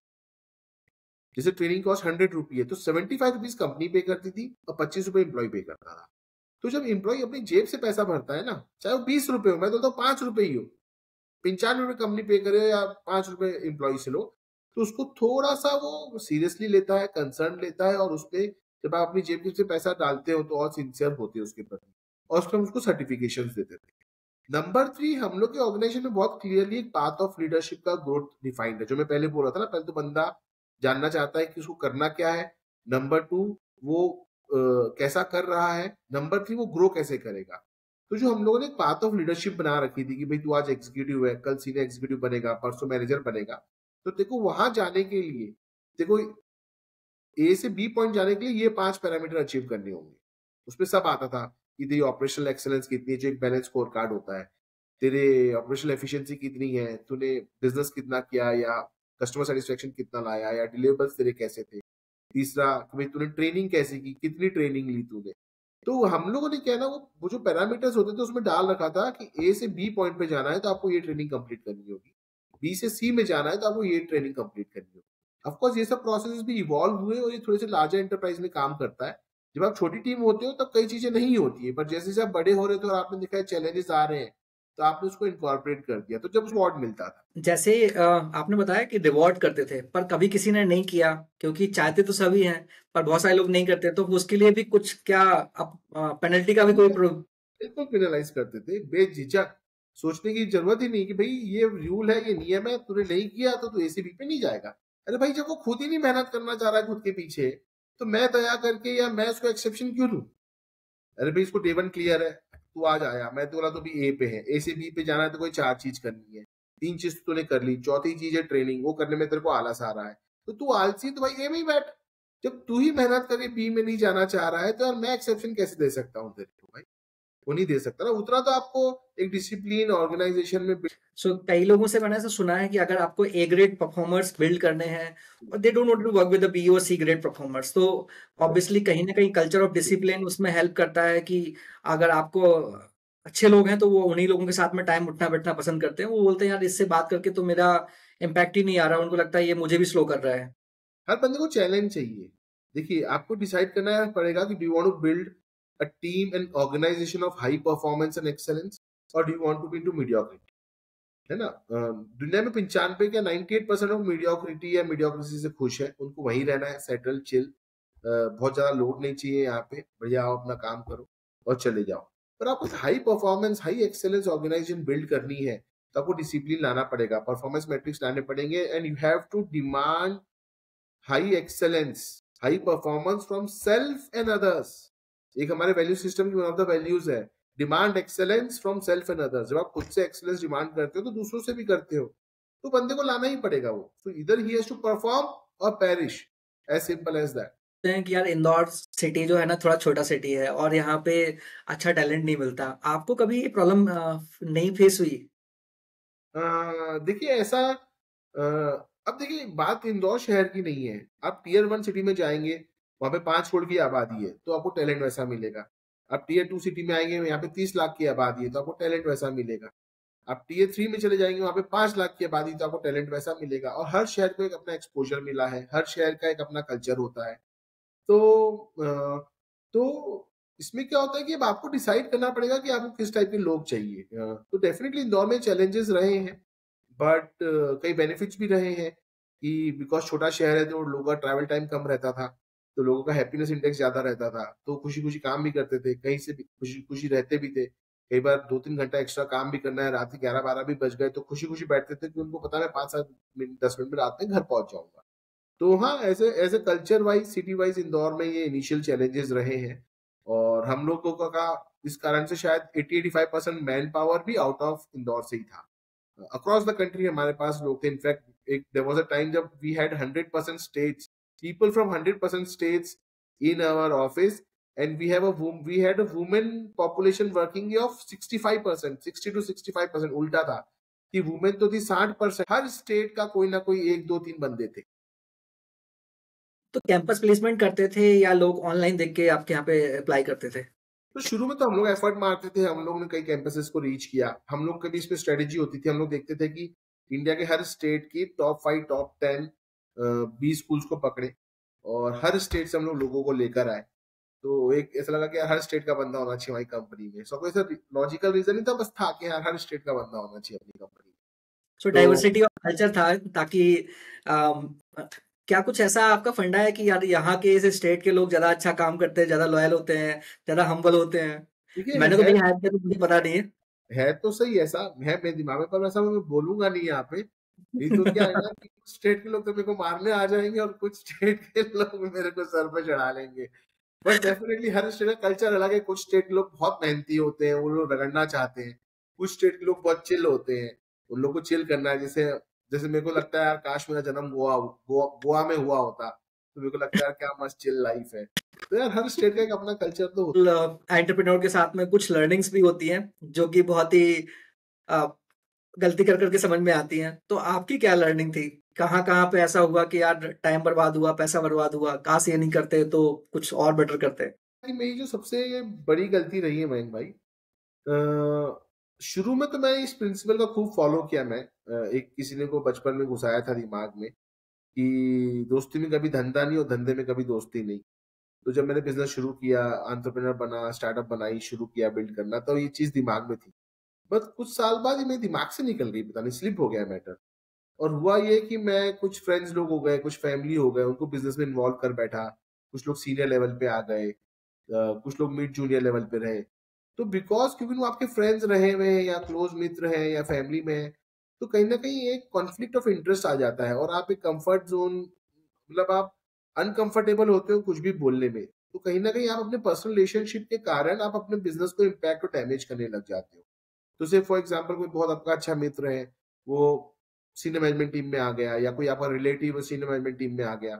जैसे ट्रेनिंग कॉस्ट 100 रुपी है, तो 75 रुपीज कंपनी पे करती थी और 25 रुपए एम्प्लॉय पे करता था। तो जब एम्प्लॉय अपनी जेब से पैसा भरता है ना, चाहे वो 20 रुपए हो, मैं तो 5 रुपए ही हो, 95 रुपए कंपनी पे करे या 5 रुपए एम्प्लॉय से लो, तो उसको थोड़ा सा वो सीरियसली लेता है, कंसर्न लेता है, और उसपे जब आप अपनी जेब से पैसा डालते हो तो और सिंसियर होते हैं उसके प्रति, और उसको हम उसको सर्टिफिकेशन देते थे। नंबर 3, हम लोग के ऑर्गेनाइजेशन में बहुत क्लियरली एक पाथ ऑफ लीडरशिप का ग्रोथ डिफाइंड है, जो मैं पहले बोल रहा था ना। पहले तो बंदा जानना चाहता है कि उसको करना क्या है। नंबर 2, वो कैसा कर रहा है। नंबर 3, वो ग्रो कैसे करेगा। तो जो हम लोगों ने एक पाथ ऑफ लीडरशिप बना रखी थी कि भाई तू आज एग्जीक्यूटिव है, कल सीनियर एग्जीक्यूटिव बनेगा, परसों मैनेजर बनेगा, तो देखो वहां जाने के लिए, देखो ए से बी पॉइंट जाने के लिए ये 5 पैरामीटर अचीव करने होंगे। उसमें सब आता था कि तेरी ऑपरेशनल एक्सेलेंस कितनी है, जो एक बैलेंस स्कोर कार्ड होता है। तेरे ऑपरेशनल एफिशिएंसी कितनी है, तूने बिजनेस कितना किया, या कस्टमर सेटिस्फेक्शन कितना लाया, या डिलीवरेबल्स तेरे कैसे थे। तीसरा कि भाई तूने ट्रेनिंग कैसे की, कितनी ट्रेनिंग ली तूने। तो हम लोगों ने क्या है ना, वो जो पैरामीटर्स होते थे उसमें डाल रखा था कि ए से बी पॉइंट पे जाना है तो आपको ये ट्रेनिंग कंप्लीट करनी होगी, बी से सी में जाना है तो आपको ये ट्रेनिंग कंप्लीट करनी होगी। ऑफ कोर्स ये सब प्रोसेसेस भी इवॉल्व हुए, और ये थोड़े से लार्जर एंटरप्राइज में काम करता है, जब आप छोटी टीम होते हो तब कई चीजें नहीं होती है, पर जैसे जैसे आप बड़े हो रहे थे और आपने देखा है चैलेंजेस आ रहे हैं, तो आपने उसको इनकॉर्पोरेट कर दिया, तो जब रिवॉर्ड मिलता था। जैसे आपने बताया कि रिवॉर्ड करते थे, पर कभी किसी ने नहीं किया, क्योंकि चाहते तो सभी हैं, पर बहुत सारे लोग नहीं करते, तो उसके लिए भी कुछ क्या आप पेनल्टी का भी कोई बिल्कुल पेनलाइज करते थे बेझिझक। सोचने की जरूरत ही नहीं कि भाई ये रूल है, ये नियम है, तूने नहीं किया तो तू एसीबी पे नहीं जाएगा। अरे भाई, जब वो खुद ही नहीं मेहनत करना चाह रहा है खुद के पीछे, तो मैं दया करके या मैं उसको एक्सेप्शन क्यों लूं? अरे भाई, इसको डे वन क्लियर है, तू आज आया, मैं तो बोला तो भी ए पे है, ए से बी पे जाना है तो कोई 4 चीज करनी है, 3 चीज तूने कर ली, चौथी चीज है ट्रेनिंग, वो करने में तेरे को आलस आ रहा है, तो तू आलसी तो भाई ए में ही बैठ। जब तू ही मेहनत करके बी में नहीं जाना चाह रहा है, तो यार मैं एक्सेप्शन कैसे दे सकता हूँ तेरे को भाई? वो नहीं दे सकता ना, उतना तो आपको एक डिसिप्लिन ऑर्गेनाइजेशन में सो कई लोगों से मैंने ऐसा सुना है कि अगर आपको ए ग्रेड परफॉर्मर्स बिल्ड करने हैं और they don't want to work with the B और सी ग्रेड परफॉर्मर्स, तो ऑब्वियसली कहीं ना कहीं कल्चर ऑफ डिसिप्लिन उसमें हेल्प करता है कि अगर आपको अच्छे लोग हैं तो वो उन्हीं लोगों के साथ में टाइम उठना बैठना पसंद करते हैं। वो बोलते हैं यार इससे बात करके तो मेरा इम्पैक्ट ही नहीं आ रहा, उनको लगता है ये मुझे भी स्लो कर रहा है। हर बंदे को चैलेंज चाहिए। देखिए, आपको डिसाइड करना पड़ेगा कि do you want to build a team and organization of high performance and excellence, और do you want to be into mediocrity. है ना? दुनिया में 95 या 98% लोग मीडियोक्रिटी या मीडियोक्रेसी से खुश है, उनको वहीं रहना है, सेटल चिल। बहुत ज्यादा लोड नहीं चाहिए यहाँ पे, बढ़िया आओ अपना काम करो और चले जाओ। पर आपको high performance high excellence organisation build करनी है, तो आपको डिसिप्लिन लाना पड़ेगा, परफॉर्मेंस मैट्रिक्स लाने पड़ेंगे, and you have to demand high excellence, high performance from self and others. एक हमारे वैल्यू सिस्टम की वन ऑफ द वैल्यूज है demand excellence from self and others. जब आप खुद से एक्सेलेंस डिमांड करते हो तो दूसरों से भी करते हो, तो बंदे को लाना ही पड़ेगा वो। So either he has to perform और perish, as simple as that. हैं कि यार इंदौर सिटी जो है ना थोड़ा छोटा सिटी है और यहाँ पे अच्छा टैलेंट नहीं मिलता, आपको कभी ये प्रॉब्लम नहीं फेस हुई? देखिए ऐसा, अब देखिए बात इंदौर शहर की नहीं है। आप टीयर 1 सिटी में जाएंगे, वहां पे 5 करोड़ की आबादी है, तो आपको टैलेंट वैसा मिलेगा। आप टीयर 2 सिटी में आएंगे, यहाँ पे 30 लाख की आबादी है, तो आपको टैलेंट वैसा मिलेगा। आप टीयर 3 में चले जाएंगे, वहां पे 5 लाख की आबादी, तो आपको टैलेंट वैसा मिलेगा। और हर शहर को एक अपना एक्सपोजर मिला है, हर शहर का एक अपना कल्चर होता है। तो तो इसमें क्या होता है कि अब आपको डिसाइड करना पड़ेगा कि आपको किस टाइप के लोग चाहिए। तो डेफिनेटली इंदौर में चैलेंजेस रहे हैं, बट कई बेनिफिट्स भी रहे हैं कि बिकॉज छोटा शहर है तो लोगों का ट्रैवल टाइम कम रहता था, तो लोगों का हैप्पीनेस इंडेक्स ज्यादा रहता था, तो खुशी खुशी काम भी करते थे, कहीं से भी खुशी खुशी रहते भी थे। कई बार 2-3 घंटा एक्स्ट्रा काम भी करना है, रात के 11-12 भी बज गए तो खुशी खुशी बैठते थे कि उनको पता है 5-7 मिनट 10 मिनट में रात में घर पहुंच जाऊंगा। तो हाँ, ऐसे ऐसे culture wise city wise Indore में ये इनिशियल चैलेंजेस रहे हैं। और हम लोगों का इस कारण से शायद 80-85% मैन पावर भी आउट ऑफ इंदौर से ही था। अक्रॉस द कंट्री हमारे पास लोग थे। इनफैक्ट एक देयर वाज अ टाइम जब we had 100% states, people from 100% states in our office, and we had a women population working of 65%, 60 to 65%। उल्टा था कि वुमेन तो थी 60%, हर स्टेट का कोई ना कोई 1 2 3 बंदे थे। तो कैंपस प्लेसमेंट करते थे या लोग ऑनलाइन देख के आपके यहाँ पे अप्लाई करते थे? तो शुरू में तो हम लोग एफर्ट मारते थे, हम लोग ने कई कैंपसेस को रीच किया। हम लोग के भी इसमें स्ट्रेटेजी होती थी, हम लोग देखते थे कि इंडिया के हर स्टेट की टॉप 5 टॉप 10 20 स्कूल्स को पकड़े और हर स्टेट से हम लोग लोगों को लेकर आए। तो एक ऐसा लगा कि यार हर स्टेट का बंदा होना चाहिए हमारी कंपनी में। सो कोई ऐसा लॉजिकल रीजन नहीं था, बस था कि यार हर स्टेट का बंदा होना चाहिए अपनी कंपनी में। सो तो डाइवर्सिटी ऑफ कल्चर था ताकि अम, क्या कुछ ऐसा आपका फंडा है कि यार यहाँ के इस स्टेट के लोग ज्यादा अच्छा काम करते हैं, ज्यादा लॉयल होते हैं, ज्यादा हम्बल होते हैं? देखिए, मैंने तो नहीं हायर किया तो मुझे पता नहीं है तो सही, ऐसा है मेरे दिमाग में, पर वैसा मैं बोलूंगा नहीं यहाँ पे। नहीं तो क्या है है। ना कि कुछ स्टेट के लोग तो मेरे को मारने आ जाएंगे और कुछ स्टेट के लोग मेरे को सर पे चढ़ा लेंगे। बट डेफिनेटली हर स्टेट का कल्चर अलग है। कुछ स्टेट के लोग बहुत मेहनती होते हैं, वो लोग रगड़ना चाहते हैं। कुछ स्टेट के लोग बहुत चिल होते हैं, उन लोग को चिल करना है। जैसे जैसे मेरे को लगता है यार काश मेरा जन्म गोवा में हुआ होता, तो मेरे को लगता है यार क्या मस्त चिल लाइफ है। तो यार हर स्टेट का एक अपना कल्चर तो होता एंटरप्रेन्योर के साथ में कुछ लर्निंग्स भी होती हैं जो कि बहुत ही अ, गलती कर करके समझ में आती हैं। तो आपकी क्या लर्निंग थी? कहाँ कहाँ पे ऐसा हुआ कि यार टाइम बर्बाद हुआ, पैसा बर्बाद हुआ, काश ये नहीं करते तो कुछ और बेटर करते? है कि मेरी जो सबसे बड़ी गलती रही है मयंक भाई, शुरू में तो मैं इस प्रिंसिपल का खूब फॉलो किया। मैं एक किसी ने को बचपन में घुसाया था दिमाग में कि दोस्ती में कभी धंधा नहीं और धंधे में कभी दोस्ती नहीं। तो जब मैंने बिजनेस शुरू किया, एंटरप्रेन्योर बना, स्टार्टअप बनाई, शुरू किया बिल्ड करना, तो ये चीज दिमाग में थी। बस कुछ साल बाद ही मेरे दिमाग से निकल गई, पता नहीं स्लिप हो गया मैटर। और हुआ ये कि मैं कुछ फ्रेंड्स लोग हो गए, कुछ फैमिली हो गए, उनको बिजनेस में इन्वॉल्व कर बैठा। कुछ लोग सीनियर लेवल पे आ गए, कुछ लोग मिड जूनियर लेवल पे रहे। तो बिकॉज क्योंकि वो आपके फ्रेंड्स रहे हुए हैं या क्लोज मित्र हैं या फैमिली में हैं, तो कहीं ना कहीं एक कॉन्फ्लिक्ट ऑफ इंटरेस्ट आ जाता है और आप एक कंफर्ट जोन, मतलब आप अनकंफर्टेबल होते हो कुछ भी बोलने में। तो कहीं ना कहीं आप अपने पर्सनल रिलेशनशिप के कारण आप अपने बिजनेस को इम्पैक्ट और डैमेज करने लग जाते हो। तो से फॉर एग्जाम्पल कोई बहुत आपका अच्छा मित्र है, वो सीनियर मैनेजमेंट टीम में आ गया, या कोई आपका रिलेटिव सीनियर मैनेजमेंट टीम में आ गया,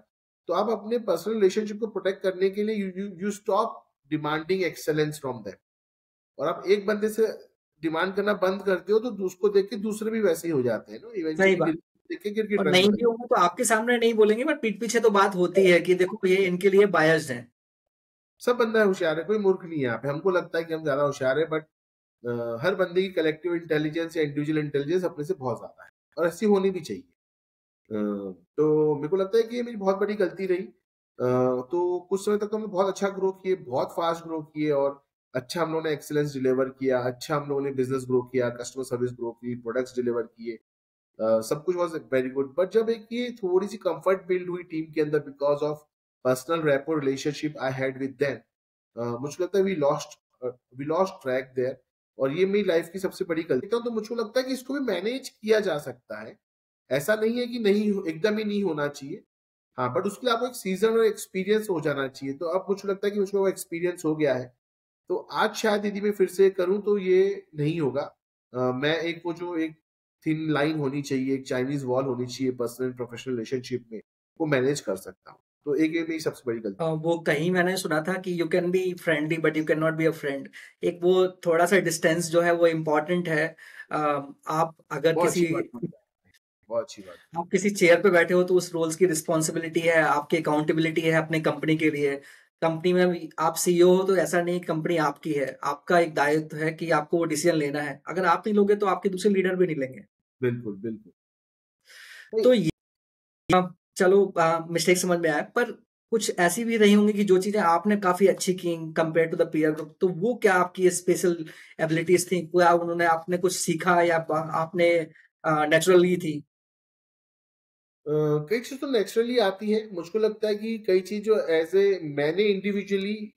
तो आप अपने पर्सनल रिलेशनशिप को प्रोटेक्ट करने के लिए you stop demanding excellence from them. और आप एक बंदे से डिमांड करना बंद करते हो, तो उसको देख के दूसरे भी वैसे ही हो जाते हैं ना, सही इवेंचुअली बात। देख के गिर और रन नहीं में भी लगे। होगा तो आपके सामने नहीं बोलेंगे, बट पीठ पीछे तो बात होती है कि देखो ये इनके लिए बायस्ड है। सब बंदा होशियार है, कोई मूर्ख नहीं है यहाँ पे। हमको लगता है कि हम ज्यादा होशियार है, बट हर बंदे की कलेक्टिव इंटेलिजेंस या इंडिविजुअल इंटेलिजेंस अपने से बहुत ज्यादा है, और ऐसी होनी भी चाहिए। तो मेरे को लगता है कि ये मेरी बहुत बड़ी गलती रही। तो कुछ समय तक तो हमने बहुत अच्छा ग्रो किए, बहुत फास्ट ग्रो किए, और अच्छा हम लोगों ने एक्सीलेंस डिलीवर किया, अच्छा हम लोगों ने बिजनेस ग्रो किया, कस्टमर सर्विस ग्रो की, प्रोडक्ट्स डिलीवर किए, सब कुछ वाज वेरी गुड। बट जब एक ये थोड़ी सी कंफर्ट बिल्ड हुई टीम के अंदर because of personal rapport relationship I had with them, मुझे लगता है वी लॉस्ट ट्रैक देयर। और ये मेरी लाइफ की सबसे बड़ी गलती है। तो मुझे लगता है कि इसको भी मैनेज किया जा सकता है, ऐसा नहीं है कि नहीं एकदम ही नहीं होना चाहिए। हाँ, बट उसके लिए आपको एक सीजन और एक्सपीरियंस हो जाना चाहिए। तो अब मुझे लगता है कि मुझको वो एक्सपीरियंस हो गया है। तो आज शायद यदि मैं फिर से करूं तो ये नहीं होगा। मैं एक वो जो एक थिन लाइन होनी चाहिए, एक चाइनीज वॉल होनी चाहिए पर्सनल प्रोफेशनल रिलेशनशिप में, वो मैनेज कर सकता हूँ। तो एक ये मेरी सबसे बड़ी गलती। वो कहीं मैंने सुना था कि you can be friendly but you can not be a friend. एक वो थोड़ा सा डिस्टेंस जो है वो इम्पोर्टेंट है। आप अगर बहुत किसी अच्छी बात बोली आपने, बहुत अच्छी बात। आप किसी चेयर पे बैठे हो तो उस रोल्स की रिस्पॉन्सिबिलिटी है, आपकी अकाउंटेबिलिटी है अपने कंपनी के लिए। कंपनी में भी आप सीईओ हो तो ऐसा नहीं कंपनी आपकी है, आपका एक दायित्व है कि आपको वो डिसीजन लेना है। अगर आप नहीं लोगे तो आपके दूसरे लीडर भी नहीं लेंगे। बिल्कुल बिल्कुल। नहीं, तो ये चलो मिस्टेक समझ में आया, पर कुछ ऐसी भी रही होंगी कि जो चीजें आपने काफी अच्छी की compare to the peer group, तो वो क्या आपकी स्पेशल एबिलिटीज थी, क्या उन्होंने आपने कुछ सीखा या आपने नेचुरली थी? कई चीज तो नेचुरली आती है। मुझको लगता है कि कई चीज जो एज ए मैंने इंडिविजुअली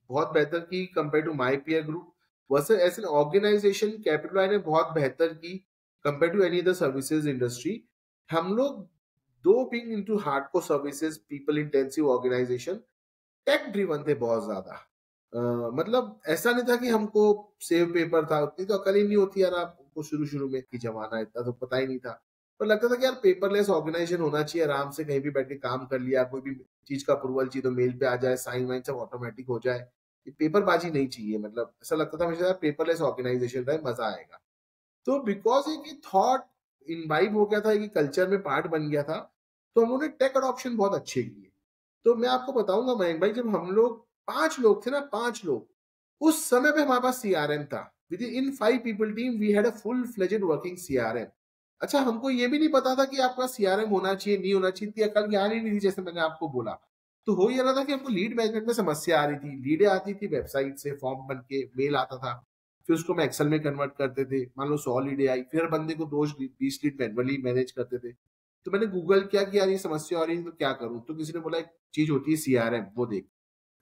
बहुत बेहतर की compare to my peer group, वैसे एज एन ऑर्गेनाइजेशन कैपिटल ने बहुत बेहतर की compare to any other services industry. हम लोग दो being into hardcore services people intensive organisation, tech driven थे बहुत ज्यादा। मतलब ऐसा नहीं था कि हमको सेव पेपर था, उतनी तो अकल ही नहीं होती यार आपको शुरू शुरू में, कि जमाना इतना तो पता ही नहीं था। पर लगता था कि यार पेपरलेस ऑर्गेनाइजेशन होना चाहिए, आराम से कहीं भी बैठ के काम कर लिया, कोई भी चीज का अप्रूवल चाहिए तो मेल पे आ जाए, साइन वाइन सब ऑटोमेटिक हो जाए। ये पेपरबाजी नहीं चाहिए, मतलब ऐसा लगता था हमेशा पेपरलेस ऑर्गेनाइजेशन रहे, मजा आएगा। तो बिकॉज एक थॉट इनवाइब हो गया था, एक कल्चर में पार्ट बन गया था, तो हम लोगों ने टेक अडॉप्शन बहुत अच्छे किए। तो मैं आपको बताऊंगा मयंक भाई, जब हम लोग 5 लोग थे ना, 5 लोग, उस समय पे हमारे पास सीआरएम था। Within 5 people team we had a full fledged working CRM. अच्छा, हमको ये भी नहीं पता था कि आपका सीआरएम होना चाहिए नहीं होना चाहिए, इतनी अकल ज्ञान ही नहीं थी, जैसे मैंने आपको बोला। तो हो ये रहा था कि हमको लीड मैनेजमेंट में समस्या आ रही थी, लीडें आती थी वेबसाइट से, फॉर्म बन के मेल आता था, फिर उसको हम एक्सेल में कन्वर्ट करते थे। मान लो 100 लीडें आई, फिर हर बंदे को 20 लीड मैनुअली मैनेज करते थे। तो मैंने गूगल किया कि यार ये समस्या हो रही है तो क्या करूं। तो किसी ने बोला एक चीज होती है सीआरएम, वो देख।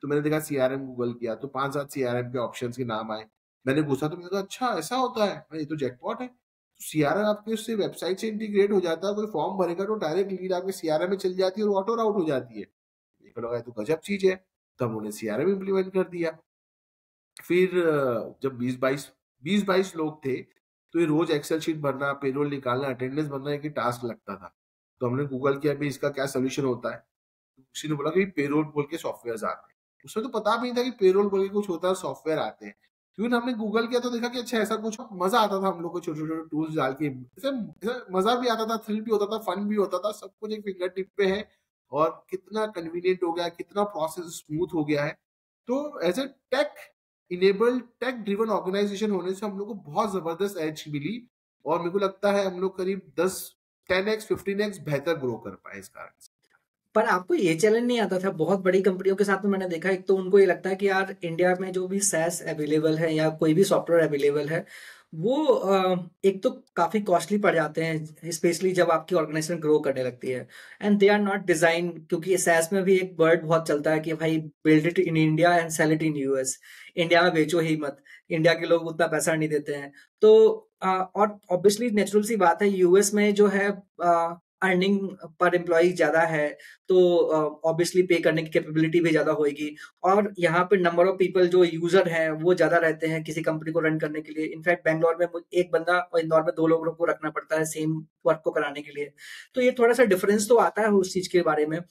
तो मैंने देखा सीआरएम, गूगल किया तो 5-7 सीआरएम के ऑप्शंस के नाम आए। मैंने घुसा तो मैंने कहा अच्छा ऐसा होता है, अरे ये तो जैकपॉट है। तो सीआरएम आपके उससे वेबसाइट से इंटीग्रेट हो जाता है, कोई फॉर्म भरेगा तो डायरेक्ट लीड आपके सीआरएम में चल जाती है और ऑटो राउट हो जाती है। मेरे को लगा ये तो गजब चीज है। तो हम उन्होंने सीआरएम इम्प्लीमेंट कर दिया। फिर जब 20-22 लोग थे, तो ये रोज एक्सेल शीट भरना, पेरोल निकालना, अटेंडेंस भरना एक टास्क लगता था। तो हमने गूगल किया भी इसका क्या सोल्यूशन होता है। किसी ने बोला कि पेरोल बोल के सॉफ्टवेयर आते हैं। उसमें तो पता भी नहीं था कि पेरोल बोल के कुछ होता है, सॉफ्टवेयर आते हैं। क्योंकि हमने गूगल किया तो देखा कि अच्छा ऐसा कुछ, मजा आता था हम लोग को छोटे छोटे टूल्स डाल के। मजा भी आता था, थ्रिल भी होता था, फन भी होता था, सब कुछ एक फिंगर टिप पे है। और कितना कन्वीनियंट हो गया, कितना प्रोसेस स्मूथ हो गया है। तो as a tech enabled tech driven organisation होने से हम लोग को बहुत जबरदस्त एज मिली। और मेरे को लगता है हम लोग करीब 10 10x 15x बेहतर ग्रो कर पाए इस कारण से। पर आपको ये चैलेंज नहीं आता था? बहुत बड़ी कंपनियों के साथ में मैंने देखा, एक तो उनको ये लगता है कि यार इंडिया में जो भी SaaS अवेलेबल है या कोई भी सॉफ्टवेयर अवेलेबल है, वो एक तो काफ़ी कॉस्टली पड़ जाते हैं, स्पेशली जब आपकी ऑर्गेनाइजेशन ग्रो करने लगती है। And they are not design, क्योंकि SaaS में भी एक वर्ड बहुत चलता है कि भाई build it in India and sell it in US. India में बेचो ही मत, इंडिया के लोग उतना पैसा नहीं देते हैं। तो और ऑब्वियसली नेचुरल सी बात है, यूएस में जो है अर्निंग पर एम्प्लॉई ज़्यादा है, तो ऑब्वियसली पे करने की कैपेबिलिटी भी ज़्यादा होएगी। और यहाँ पे नंबर ऑफ पीपल जो यूज़र हैं, वो ज़्यादा रहते हैं किसी कंपनी को रन करने के लिए। इनफैक्ट बैंगलोर में एक बंदा और इंदौर में 2 लोगों को रखना पड़ता है सेम वर्क को कराने के लिए। तो ये थोड़ा-सा डिफरेंस तो आता है उस चीज़ के बारे में।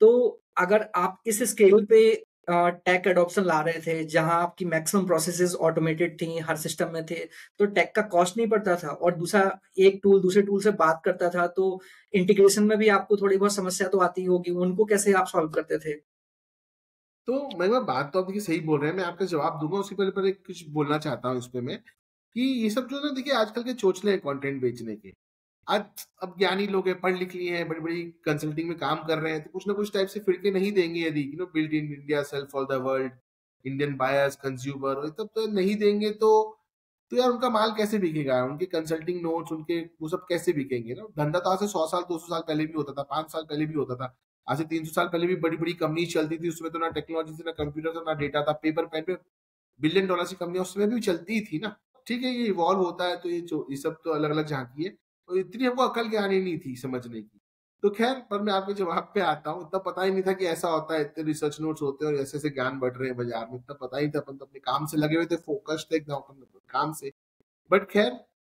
तो अगर आप इस स्केल पे टेक एडॉप्शन ला रहे थे, जहाँ आपकी मैक्सिमम प्रोसेसेस ऑटोमेटेड थी, हर सिस्टम में थे, तो टेक का कॉस्ट नहीं पड़ता था। और दूसरा, एक टूल दूसरे टूल से बात करता था, तो इंटीग्रेशन में भी आपको थोड़ी बहुत समस्या तो आती होगी, उनको कैसे आप सॉल्व करते थे? तो मैं बात तो आप देखिए सही बोल रहे हैं, मैं आपका जवाब दूंगा, उसके पहले पहले कुछ बोलना चाहता हूँ इस पे मैं, कि ये सब जो ना देखिए आजकल के चोचले हैं कंटेंट बेचने के। आज अब ज्ञानी लोग हैं, पढ़ लिख लिए हैं, बड़ी बड़ी कंसल्टिंग में काम कर रहे हैं, तो कुछ ना कुछ टाइप से फिर के नहीं देंगे यदि build in India, sell for the world, Indian buyers, consumer, ये सब तो नहीं देंगे तो यार उनका माल कैसे बिकेगा, उनके कंसल्टिंग नोट्स, उनके वो सब कैसे बिकेंगे ना। धंधा तो आज से 100 साल 200 साल पहले भी होता था, 5 साल पहले भी होता था, आज से 300 साल पहले भी बड़ी बड़ी कंपनी चलती थी, उसमें तो ना टेक्नोलॉजी थी, ना कंप्यूटर था, ना डेटा था, पेपर पेन पे बिलियन डॉलर की कंपनियां उस समय भी चलती थी ना। ठीक है, ये इवॉल्व होता है, तो ये सब तो अलग अलग झांकी है, तो इतनी हमको अकल ज्ञान ही नहीं थी समझने की। तो खैर, पर मैं आपके जवाब पे आता हूँ, इतना पता ही नहीं था कि ऐसा होता है, इतने रिसर्च नोट्स होते हैं और ऐसे ऐसे ज्ञान बढ़ रहे हैं बाजार में, इतना पता ही था। अपन तो अपने काम से लगे हुए थे, फोकस थे एकदम अपन काम से। बट खैर,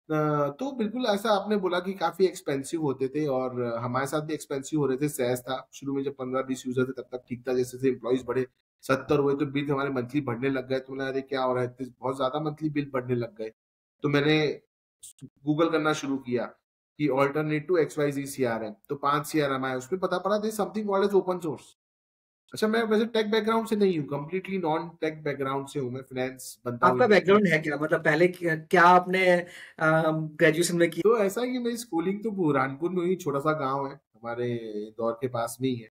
तो बिल्कुल ऐसा आपने बोला कि काफी एक्सपेंसिव होते थे, और हमारे साथ भी एक्सपेंसिव हो रहे थे। सैस था शुरू में, जब 15-20 यूजर थे तब तक ठीक था, जैसे जैसे एम्प्लॉइज बढ़े, 70 हुए तो बिल हमारे मंथली बढ़ने लग गए, तो मैंने अरे क्या हो रहा है, बहुत ज्यादा मंथली बिल बढ़ने लग गए। तो मैंने गूगल करना शुरू किया कि ऑल्टरनेट टू XYZ CRM, तो 5 CRM आए, उसमें पता पड़ा something called as open source. अच्छा, मैं वैसे टेक बैकग्राउंड से नहीं हूँ, कंप्लीटली नॉन टेक बैकग्राउंड से हूँ, मैं फाइनेंस बनता हूँ आपका इंडस्ट्री। बैकग्राउंड है क्या? मतलब पहले क्या आपने ग्रेजुएशन में किया? तो ऐसा है कि मेरी स्कूलिंग तो बुरहानपुर में हुई, छोटा सा गांव है हमारे इंदौर के पास में ही है,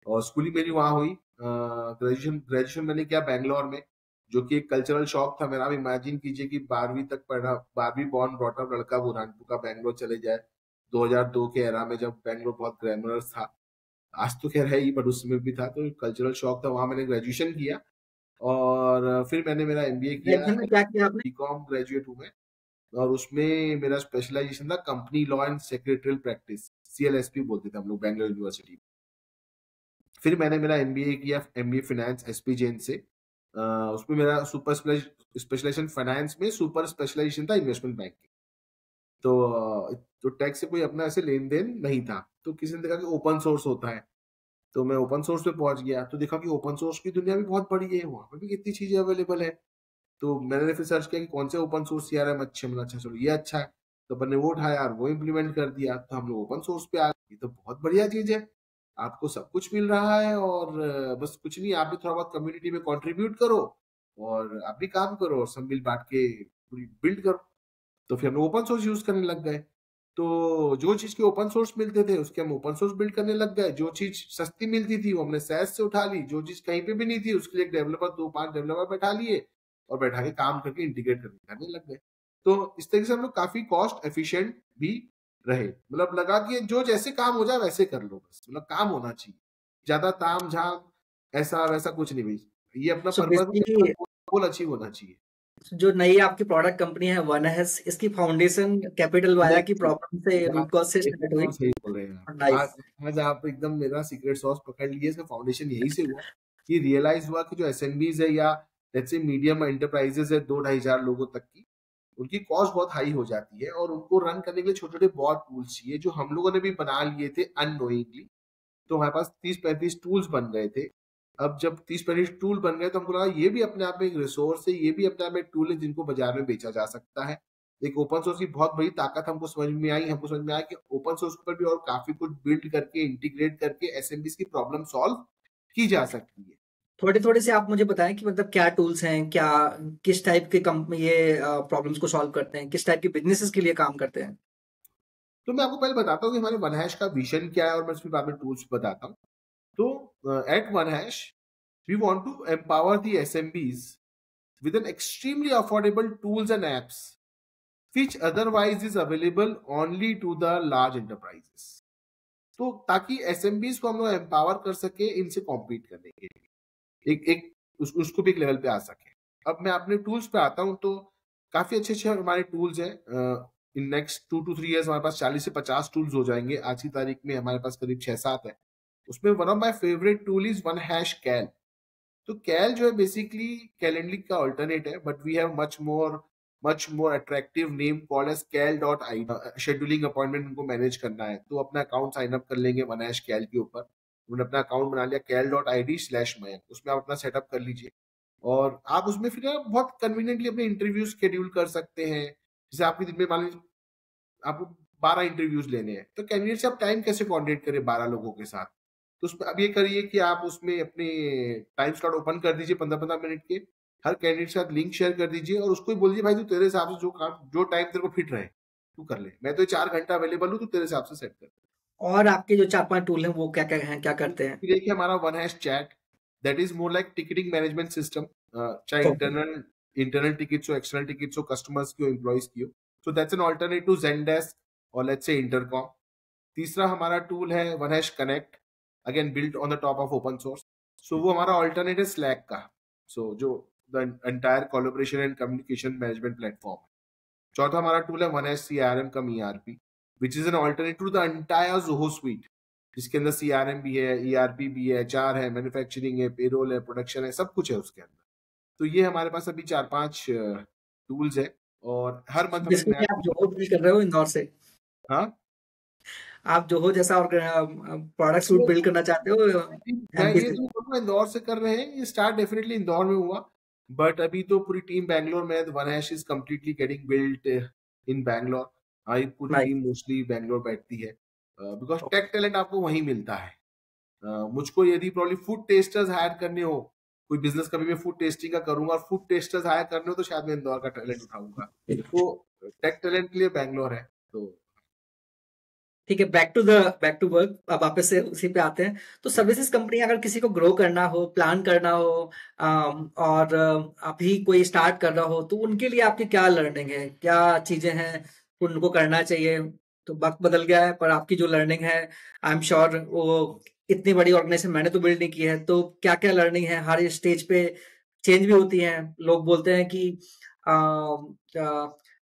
और स्कूलिंग मेरी वहाँ हुई। ग्रेजुएशन ग्रेजुएशन मैंने किया बैंगलोर में, जो कि एक कल्चरल शॉक था मेरा। आप इमेजिन कीजिए कि 12वीं तक पढ़ा, 12वीं बॉर्न ब्रॉटअप लड़का बुरहानपुर का बैंगलोर चले जाए 2002 के एरा में, जब बैंगलोर बहुत ग्लैमरस था। आज तो खैर है ही, बट उस समय भी था, तो कल्चरल शॉक था। वहां मैंने ग्रेजुएशन किया, और फिर मैंने मेरा MBA किया। ग्रेजुएशन में क्या किया आपने? बीकॉम ग्रेजुएट हूँ मैं, और उसमें मेरा स्पेशलाइजेशन था company law and secretarial practice, CLSP बोलते थे हम लोग, बैंगलोर यूनिवर्सिटी। फिर मैंने मेरा MBA किया, MBA फाइनेंस SP जैन से। उसमें मेरा सुपर स्पेशलाइजेशन फाइनेंस में, सुपर स्पेशलाइजेशन था इन्वेस्टमेंट बैंकिंग। तो टैक्स से कोई अपना ऐसे लेन देन नहीं था, तो किसी ने देखा कि ओपन सोर्स होता है, तो मैं ओपन सोर्स पे पहुंच गया, तो देखा कि ओपन सोर्स की दुनिया भी बहुत बड़ी है, वहां पे भी कितनी चीजें अवेलेबल है। तो मैंने फिर सर्च किया कि कौन से ओपन सोर्स CRM अच्छे, मतलब अच्छा चलो ये अच्छा है, तो अपन ने वो उठाया और वो इम्प्लीमेंट कर दिया, तो हम लोग ओपन सोर्स पे आ गए। ये तो बहुत बढ़िया चीज है, आपको सब कुछ मिल रहा है, और बस कुछ नहीं, आप भी थोड़ा बहुत कम्युनिटी में कंट्रीब्यूट करो, और आप भी काम करो, और सब मिल बांट के पूरी बिल्ड करो। तो फिर हम लोग ओपन सोर्स यूज करने लग गए। तो जो चीज के ओपन सोर्स मिलते थे उसके हम ओपन सोर्स बिल्ड करने लग गए, जो चीज सस्ती मिलती थी वो हमने सैस से उठा ली, जो चीज कहीं पे भी नहीं थी उसके लिए एक डेवलपर, 2-5 डेवलपर बैठा लिए, और बैठा के काम करके इंटीग्रेट करने लग गए। तो इस तरीके से हम लोग काफी कॉस्ट एफिशिएंट भी रहे, मतलब लगा कि जो जैसे काम हो जाए वैसे कर लो, बस मतलब काम होना चाहिए, ज्यादा ताम झाम ऐसा वैसा कुछ नहीं भाई, ये अपना सो पर्पज, बेसिकली गोल अचीव होना चाहिए। जो नई आपकी प्रोडक्ट कंपनी है वनएस, इसकी फाउंडेशन कैपिटल वाया की नहीं, प्रॉब्लम से, आप रूट कॉज से स्टार्ट हुई। एकदम सही बोल रहे हैं आप। नाइस। आज आप एकदम मेरा सीक्रेट सॉस पकड़ लिए, इसका फाउंडेशन यही से हुआ कि रियलाइज हुआ कि जो SMBs है, या लेट्स से मीडियम एंटरप्राइजेस है 2-2,500 लोगों तक की, उनकी कॉस्ट बहुत हाई हो जाती है, और उनको रन करने के लिए छोटे छोटे बहुत टूल्स चाहिए, जो हम लोगों ने भी बना लिए थे अननोइंगली। तो हमारे पास 30-35 टूल्स बन गए थे। अब जब 30-35 टूल बन गए, तो हमको लगा ये भी अपने आप में एक रिसोर्स है, ये भी अपने आप में एक टूल है जिनको बाजार में बेचा जा सकता है। एक ओपन सोर्स की बहुत बड़ी ताकत हमको समझ में आई, हमको समझ में आया कि ओपन सोर्स पर भी और काफी कुछ बिल्ड करके, इंटीग्रेट करके SMBs की प्रॉब्लम सॉल्व की जा सकती है। थोड़े-थोड़े से आप मुझे बताएँ कि मतलब क्या टूल्स हैं? क्या किस टाइप के ये प्रॉब्लम्स को सॉल्व करते हैं? किस टाइप के बिज़नेसेस के लिए काम करते हैं? तो मैं आपको पहले बताता हूँ कि हमारे वनहैश का विजन क्या है, और मैं उसके बाद में टूल्स बताता हूँ। तो at OneHash, we want to empower the SMBs with an extremely affordable tools and apps which otherwise is available only to the large enterprises. तो ताकि SMBs को हम लोग एम्पावर कर सके इनसे कॉम्पीट करने के लिए, उसको भी एक लेवल पे आ सके। अब मैं अपने टूल्स पे आता हूँ, तो काफी अच्छे हमारे टूल्स हैं। इन नेक्स्ट 2 to 3 years हमारे पास 40 से 50 टूल्स हो जाएंगे। आज की तारीख में हमारे पास करीब 6-7 है। उसमें one of my favourite tool is OneHash cal. तो कैल जो है बेसिकली कैलेंडली का अल्टरनेट है, but we have much more attractive name called as cal ID. Scheduling appointment उनको मैनेज करना है तो अपना अकाउंट साइन अप कर लेंगे OneHash कैल के ऊपर। उन्होंने अपना अकाउंट बना लिया कैल.id/mayan, उसमें आप अपना सेटअप कर लीजिए और आप उसमें फिर आप बहुत कन्वीनियंटली अपने इंटरव्यू शेड्यूल कर सकते हैं। जैसे आपके दिन में मान लीजिए आपको 12 इंटरव्यूज लेने हैं, तो कैंडिडेट से आप टाइम कैसे कोऑर्डिनेट करें 12 लोगों के साथ। तो उसमें अब ये करिए कि आप उसमें अपने टाइम स्लॉट ओपन कर दीजिए 15-15 मिनट के, हर कैंडिडेट के साथ लिंक शेयर कर दीजिए और उसको ही बोल दीजिए भाई तू तेरे हिसाब से जो टाइम तेरे को फिट रहे तू कर ले, मैं तो 4 घंटा अवेलेबल हूँ, तू तेरे हिसाब से सेट कर। और आपके जो 4-5 टूल हैं वो क्या-क्या हैं, क्या करते हैं? देखिए हमारा OneHash chat, that is more like ticketing management system, चाहे इंटरनल टिकट्स हो, एक्सटर्नल टिकट्स हो, कस्टमर्स की हो, एम्प्लॉइज की हो। So that's an alternate to Zendesk और लेट्स से इंटरकॉम। तीसरा हमारा टूल है OneHash connect, again built on the top of open source. So वो हमारा अल्टरनेट है Slack का, सो जो the entire collaboration and communication management platform. चौथा हमारा टूल है OneHash CRM cum ERP, which is an alternate to the entire Zoho suite, जिसके अंदर CRM भी है, ERP भी है, HR है, मैन्युफैक्चरिंग है, पेरोल है, प्रोडक्शन है, सब कुछ है उसके अंदर। तो ये हमारे पास अभी 4-5 टूल्स है और हर मंथ हमें जिसमें नया कि आप जोहो डील कर रहे हो इंदौर से। हाँ आप जोहो जैसा और प्रोडक्ट सूट तो बिल्ड करना चाहते हो मैं एमपी ये से। तो बोलूंगा इंदौर से कर रहे हैं, ये स्टार्ट डेफिनेटली इंदौर में हुआ, बट अभी तो पूरी टीम बैंगलोर में है। OneHash is completely getting built in Bangalore. I पूरी नाइस। टीम मोस्टली बैंगलोर बैठती है बिकॉज टेक टैलेंट आपको वहीं मिलता है। मुझको यदि प्रॉब्ली फूड टेस्टर्स हायर करने हो, कोई बिजनेस कभी मैं फूड टेस्टिंग का करूंगा और फूड टेस्टर्स हायर करने हो, तो शायद मैं इंदौर का टैलेंट उठाऊंगा। तो टेक टैलेंट के लिए बैंगलोर है। तो ठीक है, बैक टू वर्क। अब वापस से उसी पे आते हैं। तो सर्विसेज कंपनी अगर किसी को ग्रो करना हो, प्लान करना हो, और अभी कोई स्टार्ट कर रहा हो, तो उनके लिए आपकी क्या लर्निंग है, क्या चीजें हैं उनको करना चाहिए? तो वक्त बदल गया है पर आपकी जो लर्निंग है, आई एम श्योर वो इतनी बड़ी ऑर्गेनाइजेशन मैंने तो बिल्ड नहीं की है, तो क्या क्या लर्निंग है? हर स्टेज पे चेंज भी होती है। लोग बोलते हैं कि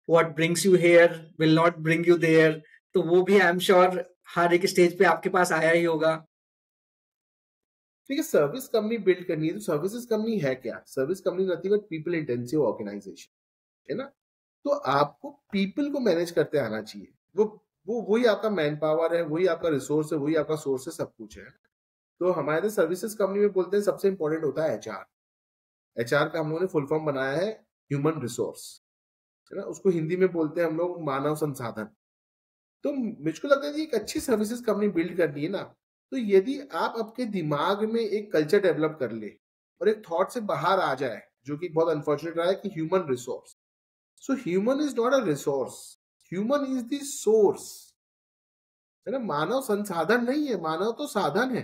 what brings you here will not bring you there. तो वो भी आई एम श्योर हर एक स्टेज पे आपके पास आया ही होगा। ठीक है, सर्विस कंपनी बिल्ड करनी है तो सर्विसेज कंपनी है क्या? Service company nothing but people intensive organisation, है ना। तो आपको पीपल को मैनेज करते आना चाहिए। वो वही आपका मैन पावर है, वही आपका रिसोर्स है, वही आपका सोर्स है, सब कुछ है। तो हमारे सर्विसेज कंपनी में बोलते हैं सबसे इंपॉर्टेंट होता है HR। HR का हम लोगों ने फुल फॉर्म बनाया है ह्यूमन रिसोर्स, है ना। उसको हिंदी में बोलते हैं हम लोग मानव संसाधन। तो मुझको लगता है कि एक अच्छी सर्विसेज कंपनी बिल्ड करनी है ना, तो यदि आप आपके दिमाग में एक कल्चर डेवलप कर ले और एक थॉट से बाहर आ जाए, जो कि बहुत अनफॉर्चुनेट रहा है कि human resource. So human is not a resource, human is the source, है ना। मानव संसाधन नहीं है, मानव तो साधन है।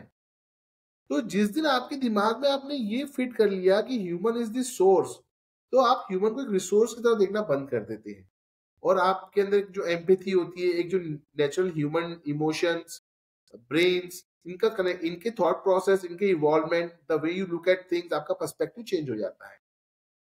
तो जिस दिन आपके दिमाग में आपने ये फिट कर लिया कि ह्यूमन इज द सोर्स, तो आप ह्यूमन को एक रिसोर्स की तरह देखना बंद कर देते हैं और आपके अंदर जो एम्पैथी होती है, एक जो नेचुरल ह्यूमन इमोशंस, ब्रेन्स, इनका कनेक्ट, इनके थॉट प्रोसेस, इनके involvement, the way you look at things, आपका पर्सपेक्टिव चेंज हो जाता है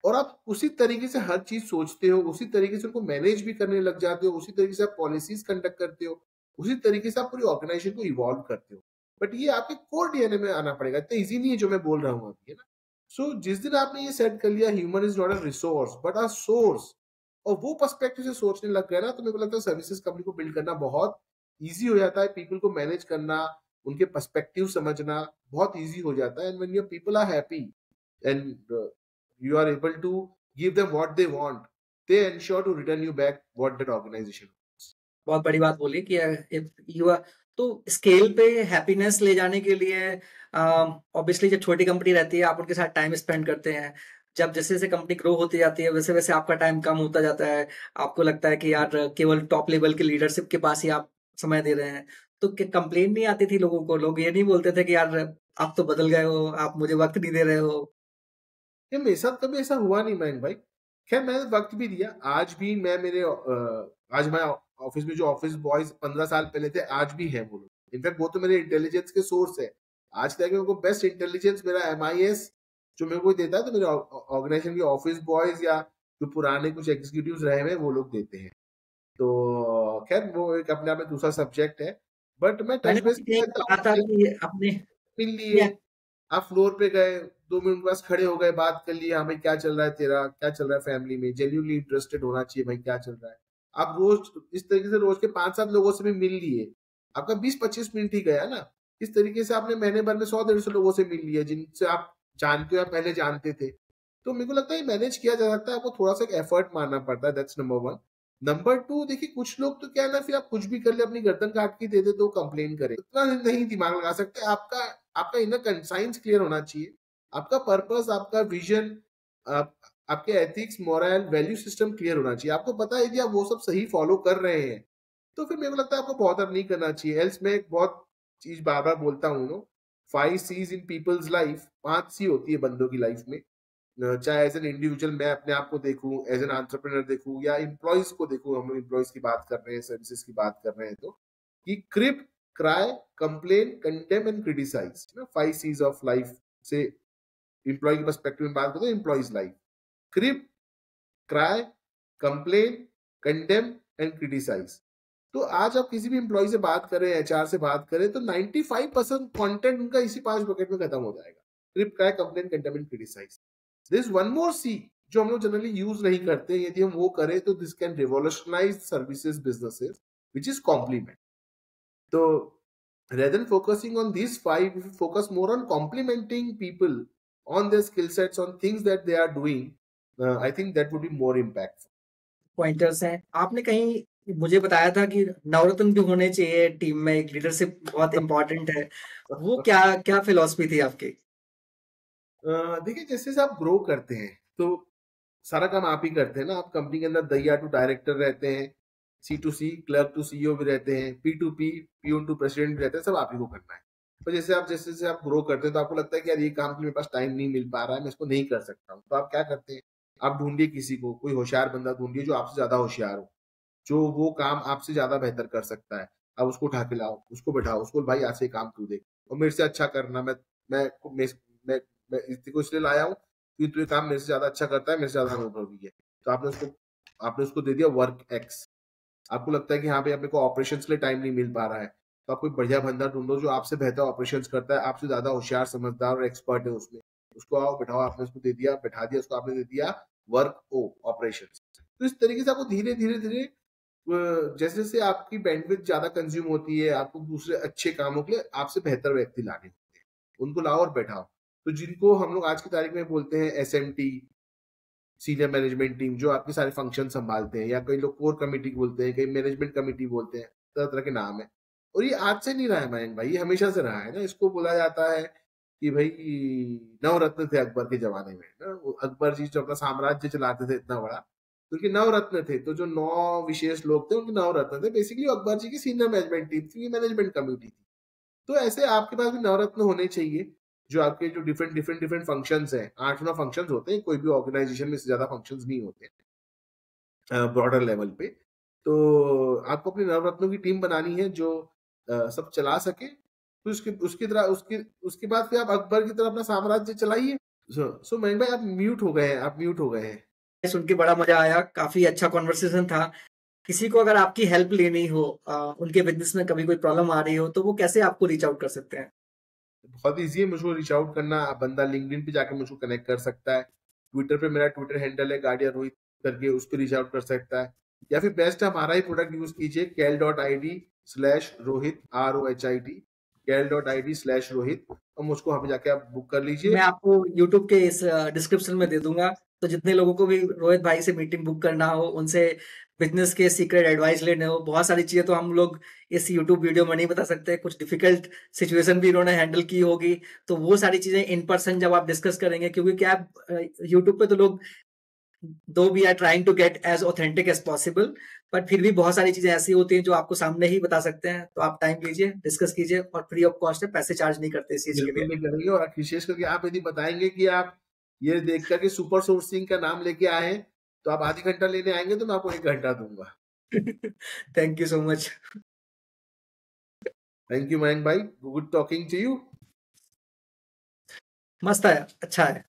और आप उसी तरीके से हर चीज सोचते हो, उसी तरीके से उनको मैनेज भी करने लग जाते हो, उसी तरीके से आप पॉलिसीज कंडक्ट करते हो, उसी तरीके से आप पूरी ऑर्गेनाइजेशन को इवॉल्व करते हो। बट ये आपके कोर डीएनए में आना पड़ेगा, इतना इजी नहीं है जो मैं बोल रहा हूँ अभी, है ना। सो जिस दिन आपने ये सेट कर लिया human is not a resource but a source, और वो पर्सपेक्टिव से सोचने लग गए ना, तो मेरे को लगता है सर्विसेज कंपनी को बिल्ड करना बहुत ईजी हो जाता है। पीपल को मैनेज करना, उनके पर्सपेक्टिव समझना बहुत ईजी हो जाता है। And when your people are happy and you are able to give them what they want, they ensure to return you back what that organization wants. बहुत बड़ी बात बोली कि इफ यू आर तो स्केल पे हैप्पीनेस ले जाने के लिए ऑब्वियसली जब छोटी कंपनी रहती है आप उनके साथ टाइम स्पेंड करते हैं। जब जैसे जैसे कंपनी ग्रो होती जाती है वैसे वैसे आपका टाइम कम होता जाता है। आपको लगता है कि यार केवल टॉप लेवल की लीडरशिप के पास ही आप समय दे रहे हैं। तो कंप्लेन नहीं आती थी लोगों को? लोग ये नहीं बोलते थे कि यार आप तो बदल गए हो, आप मुझे वक़्त नहीं दे रहे हो? ये मेरे साथ कभी ऐसा हुआ नहीं मयंक भाई। खैर मैंने वक़्त भी दिया। आज भी मैं आज हमारे ऑफ़िस में जो ऑफ़िस बॉयज़ 15 साल पहले थे, आज भी हैं वो लोग। इनफैक्ट वो तो मेरे इंटेलिजेंस के सोर्स है। आज तक मेरे को बेस्ट इंटेलिजेंस मेरा एमआईएस जो मेरे को देता है, तो मेरे ऑर्गेनाइजेशन के ऑफ़िस बॉयज़ या जो पुराने कुछ एग्जीक्यूटिव्स रहे हुए हैं, वो लोग देते हैं। तो खैर वो एक अपने आप में दूसरा सब्जेक्ट है। बट मैं मैंने टच बेस कहीं करता पढ़ा हूँ, था कि आपने मिल लिए, या आप फ्लोर पे गए, 2 मिनट बस खड़े हो गए, बात कर लिया, हाँ भाई क्या चल रहा है तेरा, क्या चल रहा है फैमिली में, जेन्युइनली इंटरेस्टेड होना चाहिए भाई क्या चल रहा है। आप रोज इस तरीके से रोज के 5-7 लोगों से भी मिल लिए, आपका 20-25 मिनट ही गया ना। इस तरीके से आपने महीने भर में 100-150 लोगों से मिल लिया जिनसे आप जानते हो या पहले जानते थे। तो मेरे को लगता है मैनेज किया जा सकता है, आपको थोड़ा सा एक एफर्ट मारना पड़ता है, दैट्स नंबर 1। नंबर 2 देखिए कुछ लोग तो क्या है ना, फिर आप कुछ भी कर ले अपनी गर्दन काट के दे दे तो कंप्लेन करे, इतना नहीं दिमाग लगा सकते। आपका आपका इनर कंसाइंस क्लियर होना चाहिए, आपका पर्पस, आपका विजन, आप, आपके ethics, moral, value system clear होना चाहिए। आपको पता है यदि आप वो सब सही फॉलो कर रहे हैं तो फिर मेरे को लगता है आपको बॉदर नहीं करना चाहिए। एल्स मैं एक बहुत चीज बार बार बोलता हूँ no, 5 C's in people's life, 5 C होती है बंदों की लाइफ में। चाहे एज एन इंडिविजुअल मैं अपने आप को देखूं, एज एन एंटरप्रेन्योर देखूं, या एम्प्लॉयज को देखूं, हम लोग एम्प्लॉयज की बात कर रहे हैं, सर्विसेज की बात कर रहे हैं, तो कि crib, cry, complain, condemn and criticise ना, 5 C's ऑफ लाइफ से एम्प्लॉय के पर्सपेक्टिव में बात करें तो employees life, crib, cry, complain, condemn and criticise. तो आज आप किसी भी एम्प्लॉय से बात करें, एचआर से बात करें, तो 95% कंटेंट उनका इसी 5 बकेट में खत्म हो जाएगा, crib, cry, complain, condemn and criticise. This one more C जो हम लोग जनरली यूज नहीं करते, यदि हम वो करें तो this can revolutionise services businesses, which is compliment. तो rather than focusing on these 5, if you focus more on complimenting people on their skill sets, on things that they are doing, I think that would be more impactful. Pointers हैं। आपने कहीं मुझे बताया था कि नवरत्न भी होने चाहिए टीम में, एक लीडरशिप बहुत इम्पोर्टेंट है। वो क्या क्या फिलॉसफी थी आपकी? देखिए जैसे जैसे आप ग्रो करते हैं तो सारा काम आप ही करते हैं ना। आप कंपनी के अंदर दैया टू डायरेक्टर रहते हैं, C to C, clerk to CEO भी रहते हैं, P to P, peon to president भी रहते हैं, सब आप ही को करना है। तो जैसे जैसे आप ग्रो करते हैं तो आपको लगता है कि यार ये काम के मेरे पास टाइम नहीं मिल पा रहा है, मैं इसको नहीं कर सकता हूँ, तो आप क्या करते हैं, आप ढूंढिए किसी को, कोई होशियार बंदा ढूंढिए जो आपसे ज्यादा होशियार हो, जो वो काम आपसे ज्यादा बेहतर कर सकता है। अब उसको उठा के लाओ, उसको बैठाओ, उसको भाई आज से काम तू देख और मेरे से अच्छा करना। मैं मैं मैं, मैं इसको इसलिए लाया हूँ क्योंकि तू ये काम मेरे से ज्यादा अच्छा करता है, मेरे से ज्यादा अनुभव भी है। तो आपने उसको दे दिया वर्क एक्स। आपको लगता है कि हाँ भाई अपने को ऑपरेशंस के लिए टाइम नहीं मिल पा रहा है, तो आप कोई बढ़िया बंदा ढूंढो जो आपसे बेहतर ऑपरेशंस करता है, आपसे ज्यादा होशियार, समझदार और एक्सपर्ट है उसमें। उसको आओ बैठाओ, आपने उसको दे दिया, बैठा दिया उसको, आपने दे दिया वर्क ओ ऑपरेशंस। तो इस तरीके से आपको धीरे धीरे धीरे जैसे जैसे आपकी बैंडविड्थ ज्यादा कंज्यूम होती है, आपको दूसरे अच्छे कामों के लिए आपसे बेहतर व्यक्ति लाने होते हैं, उनको लाओ और बैठाओ। तो जिनको हम लोग आज की तारीख में बोलते हैं एसएमटी, सीनियर मैनेजमेंट टीम, जो आपके सारे फंक्शन संभालते हैं, या कई लोग कोर कमेटी बोलते हैं, कई मैनेजमेंट कमेटी बोलते हैं, तरह तरह के नाम है। और ये आज से नहीं रहा है मयंक भाई, ये हमेशा से रहा है ना। इसको बोला जाता है कि भाई नवरत्न थे अकबर के जमाने में ना, वो अकबर जी जो अपना साम्राज्य चलाते थे इतना बड़ा, तो उनके नवरत्न थे। तो जो 9 विशेष लोग थे उनके नवरत्न थे, बेसिकली अकबर जी की सीनियर मैनेजमेंट टीम थी, मैनेजमेंट कमेटी थी। तो ऐसे आपके पास भी नवरत्न होने चाहिए, जो आपके जो डिफरेंट डिफरेंट डिफरेंट फंक्शंस हैं, 8-9 फंक्शंस होते हैं, कोई भी ऑर्गेनाइजेशन में इससे ज्यादा फंक्शंस नहीं होते ब्रॉडर लेवल पे। तो आपको अपनी नवरत्नों की टीम बनानी है जो सब चला सके। तो उसकी उसकी तरह उसकी उसके बाद फिर आप अकबर की तरह अपना साम्राज्य चलाइए। सो मयंक भाई आप म्यूट हो गए हैं, आप म्यूट हो गए हैं। सुन के बड़ा मजा आया, काफी अच्छा कॉन्वर्सेशन था। किसी को अगर आपकी हेल्प लेनी हो, उनके बिजनेस में कभी कोई प्रॉब्लम आ रही हो, तो वो कैसे आपको रीच आउट कर सकते हैं? बहुत ईजी है मुझको रीच आउट करना। आप बंदा लिंक्डइन पे जाके मुझको कनेक्ट कर सकता है, ट्विटर पे मेरा ट्विटर हैंडल है गार्डिया रोहित करके, उस पर रीच आउट कर सकता है, या फिर बेस्ट हमारा ही प्रोडक्ट यूज कीजिए kel.id/rohit ROHIT, kel.id/rohit, और मुझको वहां पे जाके आप बुक कर लीजिए। मैं आपको यूट्यूब के इस डिस्क्रिप्शन में दे दूंगा। तो जितने लोगों को भी रोहित भाई से मीटिंग बुक करना हो, उनसे बिजनेस के सीक्रेट एडवाइस लेने हो, बहुत सारी चीजें तो हम लोग इस यूट्यूब वीडियो में नहीं बता सकते, कुछ डिफिकल्ट सिचुएशन भी इन्होंने हैंडल की होगी, तो वो सारी चीजें इन पर्सन जब आप डिस्कस करेंगे, क्योंकि क्या यूट्यूब पे तो लोग दो we are trying to get as authentic as possible, but फिर भी बहुत सारी चीजें ऐसी होती हैं जो आपको सामने ही बता सकते हैं, तो आप टाइम लीजिए, डिस्कस कीजिए, और फ्री ऑफ कॉस्ट है, पैसे चार्ज नहीं करते इस चीज के बिल्कुल लिए। नहीं करेंगे। और विशेष करके आप यदि बताएंगे कि आप ये देखकर के सुपर सोर्सिंग का नाम लेके आए हैं, तो आप आधी घंटा लेने आएंगे तो मैं आपको 1 घंटा दूंगा। Thank you so much. Thank you Mayank भाई, गुड टॉकिंग टू यू। मस्त है, अच्छा है।